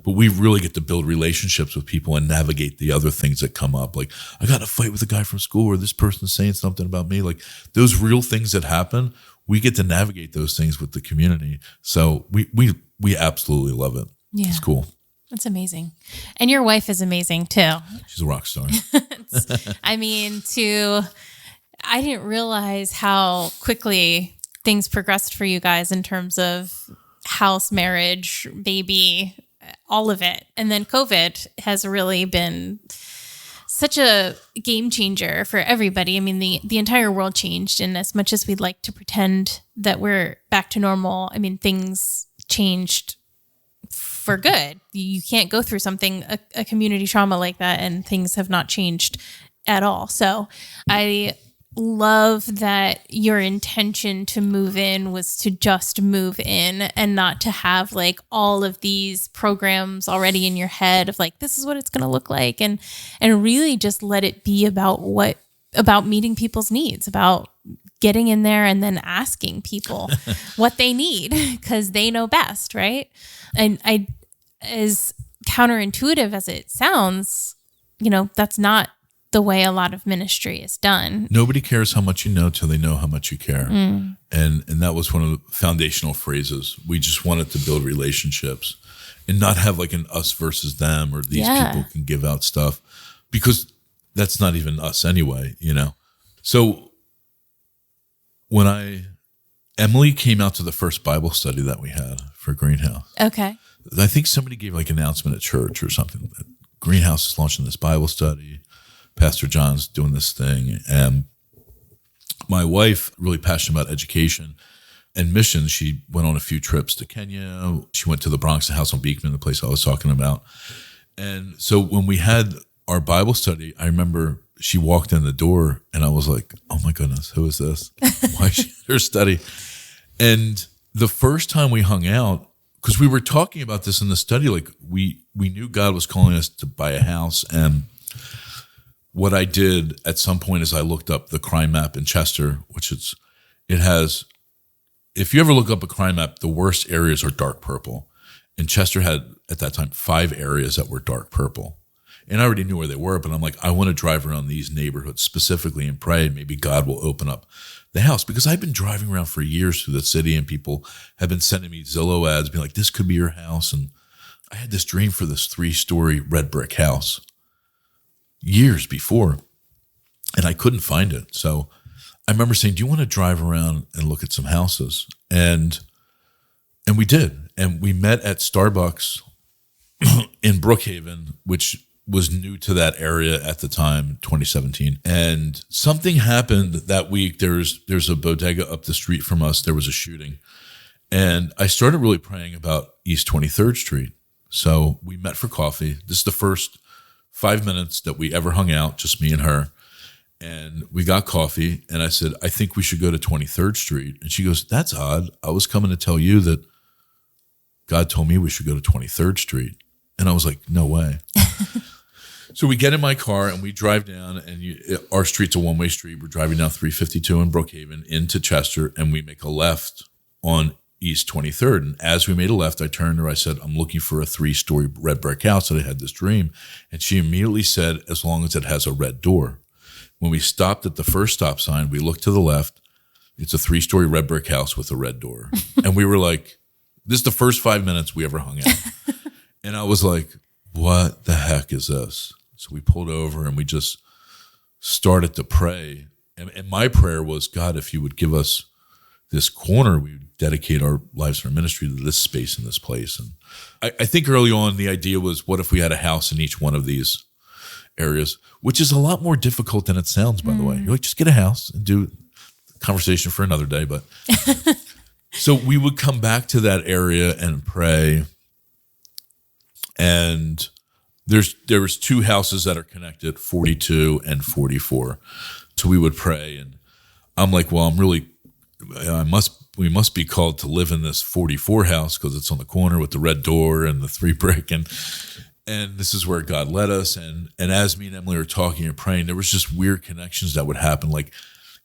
But we really get to build relationships with people and navigate the other things that come up. Like, I got in a fight with a guy from school, or this person's saying something about me. Like, those real things that happen, we get to navigate those things with the community. So we absolutely love it. Yeah. It's cool. That's amazing. And your wife is amazing too. She's a rock star. I mean, I didn't realize how quickly things progressed for you guys in terms of house, marriage, baby, all of it. And then COVID has really been such a game changer for everybody. I mean, the entire world changed. And as much as we'd like to pretend that we're back to normal, I mean, things changed for good. You can't go through something, a community trauma like that, and things have not changed at all. So I love that your intention to move in was to just move in and not to have like all of these programs already in your head of like, this is what it's going to look like. And really just let it be about meeting people's needs, about getting in there and then asking people what they need because they know best. Right. And as counterintuitive as it sounds, that's not the way a lot of ministry is done. Nobody cares how much you know till they know how much you care. And that was one of the foundational phrases. We just wanted to build relationships and not have like an us versus them or these people can give out stuff, because that's not even us anyway, So when Emily came out to the first Bible study that we had for Greenhouse. Okay. I think somebody gave like an announcement at church or something that Greenhouse is launching this Bible study. Pastor John's doing this thing. And my wife, really passionate about education and missions, she went on a few trips to Kenya. She went to the Bronx, the house on Beekman, the place I was talking about. And so when we had our Bible study, I remember she walked in the door and I was like, oh my goodness, who is this? Why is she at her study? And the first time we hung out, because we were talking about this in the study, like we knew God was calling us to buy a house. And what I did at some point is I looked up the crime map in Chester, which it has, if you ever look up a crime map, the worst areas are dark purple. And Chester had, at that time, 5 areas that were dark purple. And I already knew where they were, but I'm like, I want to drive around these neighborhoods specifically and pray maybe God will open up the house. Because I've been driving around for years through the city and people have been sending me Zillow ads, being like, this could be your house. And I had this dream for this 3-story red brick house years before, and I couldn't find it. So I remember saying, do you want to drive around and look at some houses? And we did. And we met at Starbucks in Brookhaven, which was new to that area at the time, 2017. And something happened that week. There's a bodega up the street from us. There was a shooting. And I started really praying about East 23rd Street. So we met for coffee. This is the first 5 minutes that we ever hung out, just me and her. And we got coffee. And I said, I think we should go to 23rd Street. And she goes, that's odd. I was coming to tell you that God told me we should go to 23rd Street. And I was like, no way. So we get in my car and we drive down, and our street's a one-way street. We're driving down 352 in Brookhaven into Chester, and we make a left on East 23rd. And as we made a left, I turned to her. I said, I'm looking for a 3-story red brick house that I had this dream. And she immediately said, as long as it has a red door. When we stopped at the first stop sign, we looked to the left. It's a 3-story red brick house with a red door. And we were like, this is the first 5 minutes we ever hung out. And I was like, what the heck is this? So we pulled over and we just started to pray. And my prayer was, God, if you would give us this corner, we would dedicate our lives and our ministry to this space and this place. And I think early on, the idea was, what if we had a house in each one of these areas, which is a lot more difficult than it sounds, by the way. You're like, just get a house and do conversation for another day. But so we would come back to that area and pray. And there was 2 houses that are connected, 42 and 44. So we would pray, and I'm like, well, we must be called to live in this 44 house because it's on the corner with the red door and the 3 brick, and this is where God led us. And as me and Emily were talking and praying, there was just weird connections that would happen. Like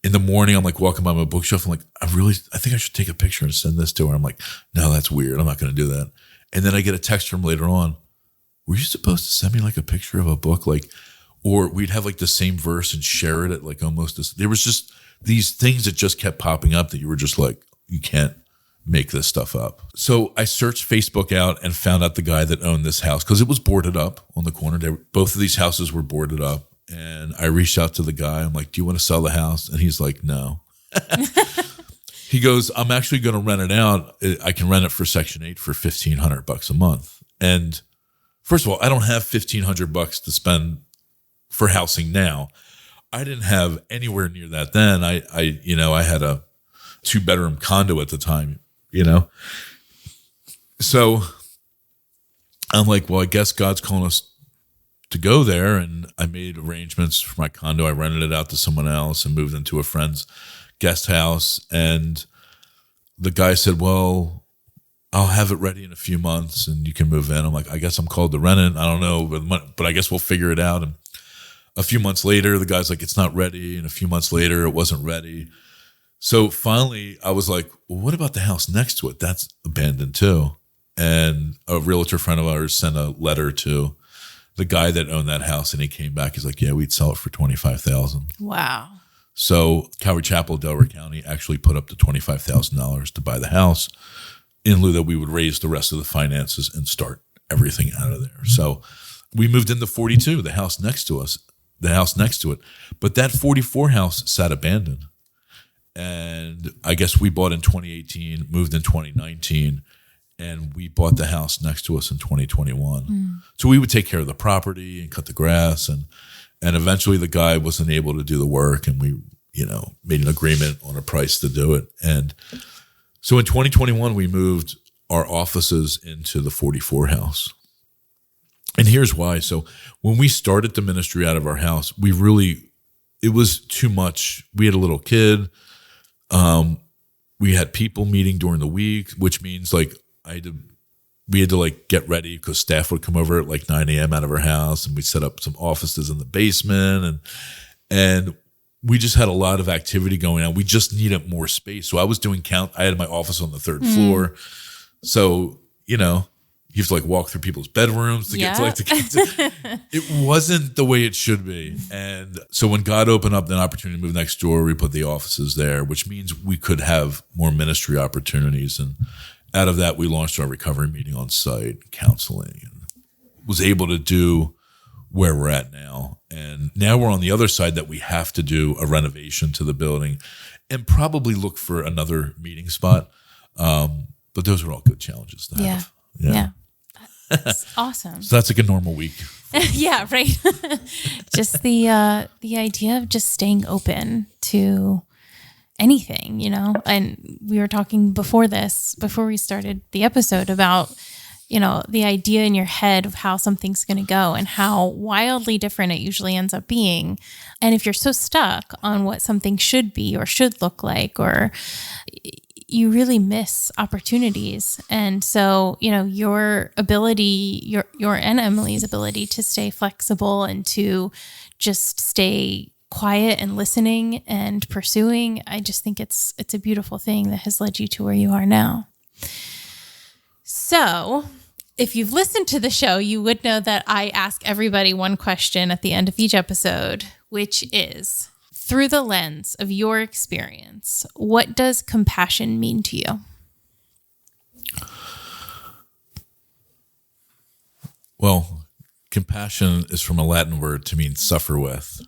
in the morning, I'm like walking by my bookshelf. I'm like, I think I should take a picture and send this to her. I'm like, no, that's weird. I'm not going to do that. And then I get a text from later on. Were you supposed to send me like a picture of a book? Like, or we'd have like the same verse and share it at like almost this. There was just these things that just kept popping up that you were just like, you can't make this stuff up. So I searched Facebook out and found out the guy that owned this house because it was boarded up on the corner. Both of these houses were boarded up. And I reached out to the guy. I'm like, do you want to sell the house? And he's like, no. He goes, I'm actually going to rent it out. I can rent it for Section 8 for $1,500 a month. And first of all, I don't have $1,500 to spend for housing now. I didn't have anywhere near that then. I had a 2-bedroom condo at the time, So I'm like, well, I guess God's calling us to go there. And I made arrangements for my condo. I rented it out to someone else and moved into a friend's guest house. And the guy said, well, I'll have it ready in a few months and you can move in. I'm like, I guess I'm called to rent it. I don't know, but I guess we'll figure it out. And a few months later, the guy's like, it's not ready. And a few months later, it wasn't ready. So finally, I was like, well, what about the house next to it? That's abandoned too. And a realtor friend of ours sent a letter to the guy that owned that house, and he came back. He's like, yeah, we'd sell it for $25,000. Wow. So Calvary Chapel, Delaware County actually put up the $25,000 to buy the house in lieu that we would raise the rest of the finances and start everything out of there. So we moved into 42, the house next to it. But that 44 house sat abandoned. And I guess we bought in 2018, moved in 2019, and we bought the house next to us in 2021. So we would take care of the property and cut the grass, and eventually the guy wasn't able to do the work, and we, made an agreement on a price to do it. And so in 2021, we moved our offices into the 44 house. And here's why. So when we started the ministry out of our house, it was too much. We had a little kid. We had people meeting during the week, which means we had to get ready because staff would come over at 9 a.m. out of our house, and we set up some offices in the basement, and we just had a lot of activity going on. We just needed more space. So I was doing I had my office on the 3rd floor. So, you have to walk through people's bedrooms to get to the kids. It wasn't the way it should be. And so when God opened up the opportunity to move next door, we put the offices there, which means we could have more ministry opportunities. And out of that, we launched our recovery meeting on site, counseling, and was able to do where we're at now. And now we're on the other side that we have to do a renovation to the building and probably look for another meeting spot. But those are all good challenges to have. Yeah. That's awesome. So that's a normal week. Yeah, right. Just the idea of just staying open to anything, and we were talking before we started the episode about, the idea in your head of how something's going to go and how wildly different it usually ends up being. And if you're so stuck on what something should be or should look like, or you really miss opportunities. And so, your ability, your and Emily's ability to stay flexible and to just stay quiet and listening and pursuing, I just think it's a beautiful thing that has led you to where you are now. So if you've listened to the show, you would know that I ask everybody one question at the end of each episode, which is, through the lens of your experience, what does compassion mean to you? Well, compassion is from a Latin word to mean suffer with.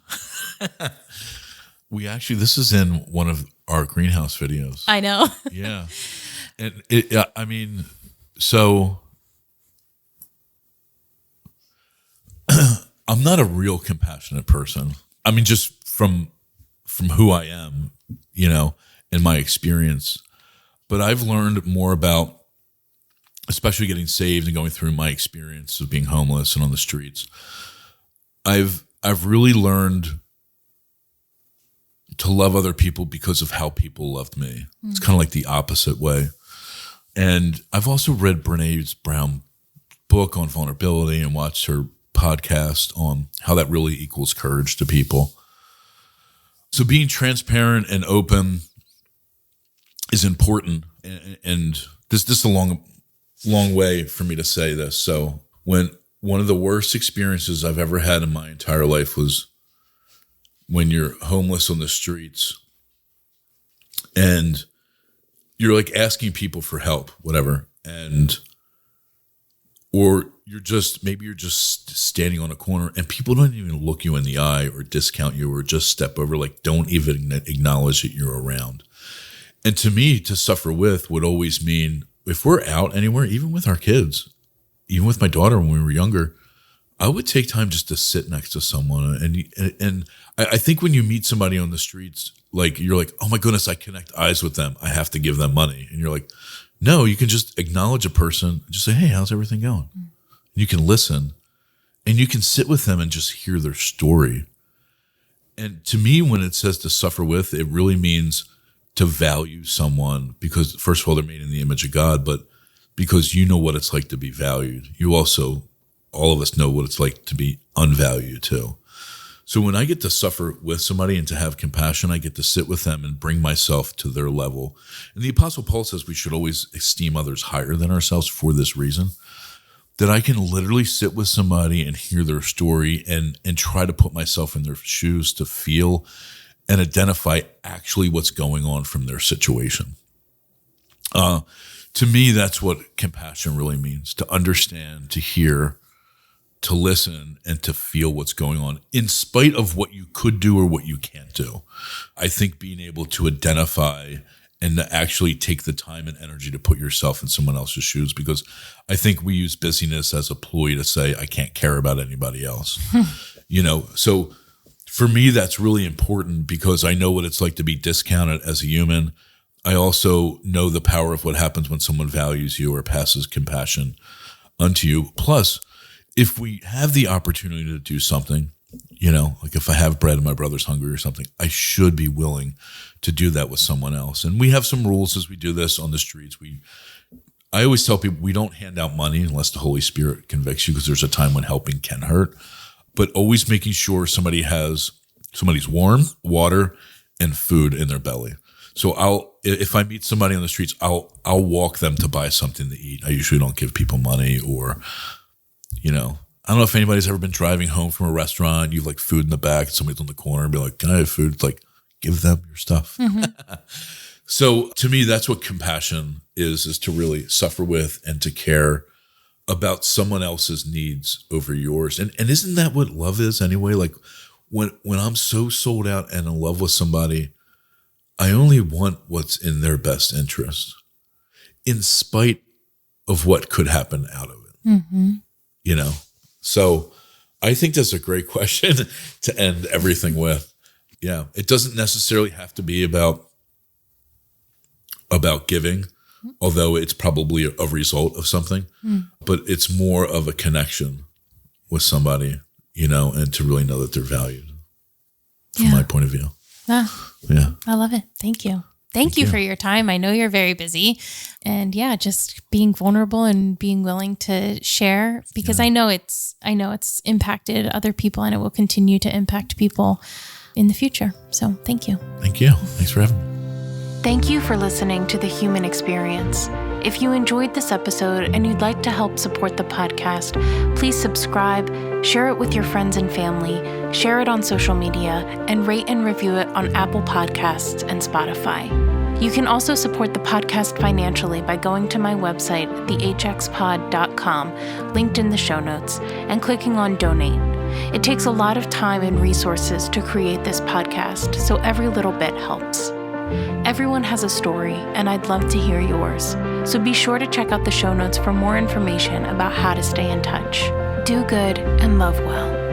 This is in one of our greenhouse videos. I know. Yeah. And so I'm not a real compassionate person. Just from who I am, in my experience. But I've learned more about, especially getting saved and going through my experience of being homeless and on the streets. I've really learned to love other people because of how people loved me. Mm-hmm. It's kind of like the opposite way. And I've also read Brené Brown's book on vulnerability and watched her podcast on how that really equals courage to people. So being transparent and open is important. And this is a long way for me to say this. So when one of the worst experiences I've ever had in my entire life was when you're homeless on the streets and you're like asking people for help, whatever. Or you're just standing on a corner and people don't even look you in the eye or discount you or just step over, like don't even acknowledge that you're around. And to me, to suffer with would always mean if we're out anywhere, even with our kids, even with my daughter when we were younger, I would take time just to sit next to someone. And I think when you meet somebody on the streets, like you're like, oh my goodness, I connect eyes with them, I have to give them money. And you're like, no, you can just acknowledge a person and just say, hey, how's everything going? Mm. You can listen and you can sit with them and just hear their story. And to me, when it says to suffer with, it really means to value someone because, first of all, they're made in the image of God, but because you know what it's like to be valued. You also, all of us know what it's like to be unvalued too. So when I get to suffer with somebody and to have compassion, I get to sit with them and bring myself to their level. And the Apostle Paul says we should always esteem others higher than ourselves for this reason, that I can literally sit with somebody and hear their story and try to put myself in their shoes to feel and identify actually what's going on from their situation. To me, that's what compassion really means, to understand, to hear, to listen, and to feel what's going on in spite of what you could do or what you can't do. I think being able to identify and to actually take the time and energy to put yourself in someone else's shoes, because I think we use busyness as a ploy to say, I can't care about anybody else. So for me, that's really important because I know what it's like to be discounted as a human. I also know the power of what happens when someone values you or passes compassion unto you. Plus, if we have the opportunity to do something, like if I have bread and my brother's hungry or something, I should be willing to do that with someone else. And we have some rules as we do this on the streets. I always tell people we don't hand out money unless the Holy Spirit convicts you, because there's a time when helping can hurt. But always making sure somebody's warm, water, and food in their belly. So if I meet somebody on the streets, I'll walk them to buy something to eat. I usually don't give people money or, I don't know if anybody's ever been driving home from a restaurant, you have like food in the back, and somebody's on the corner and be like, can I have food? It's like, give them your stuff. Mm-hmm. So to me, that's what compassion is to really suffer with and to care about someone else's needs over yours. And isn't that what love is anyway? Like when I'm so sold out and in love with somebody, I only want what's in their best interest in spite of what could happen out of it. Mm-hmm. So I think that's a great question to end everything with. Yeah. It doesn't necessarily have to be about giving, although it's probably a result of something, but it's more of a connection with somebody, and to really know that they're valued from my point of view. Yeah. I love it. Thank you. Thank you for your time. I know you're very busy, and just being vulnerable and being willing to share, because I know it's impacted other people, and it will continue to impact people in the future. So thank you. Thank you. Thanks for having me. Thank you for listening to The Human Experience. If you enjoyed this episode and you'd like to help support the podcast, please subscribe, share it with your friends and family, share it on social media, and rate and review it on Apple Podcasts and Spotify. You can also support the podcast financially by going to my website, thehxpod.com, linked in the show notes, and clicking on Donate. It takes a lot of time and resources to create this podcast, so every little bit helps. Everyone has a story, and I'd love to hear yours. So be sure to check out the show notes for more information about how to stay in touch. Do good and love well.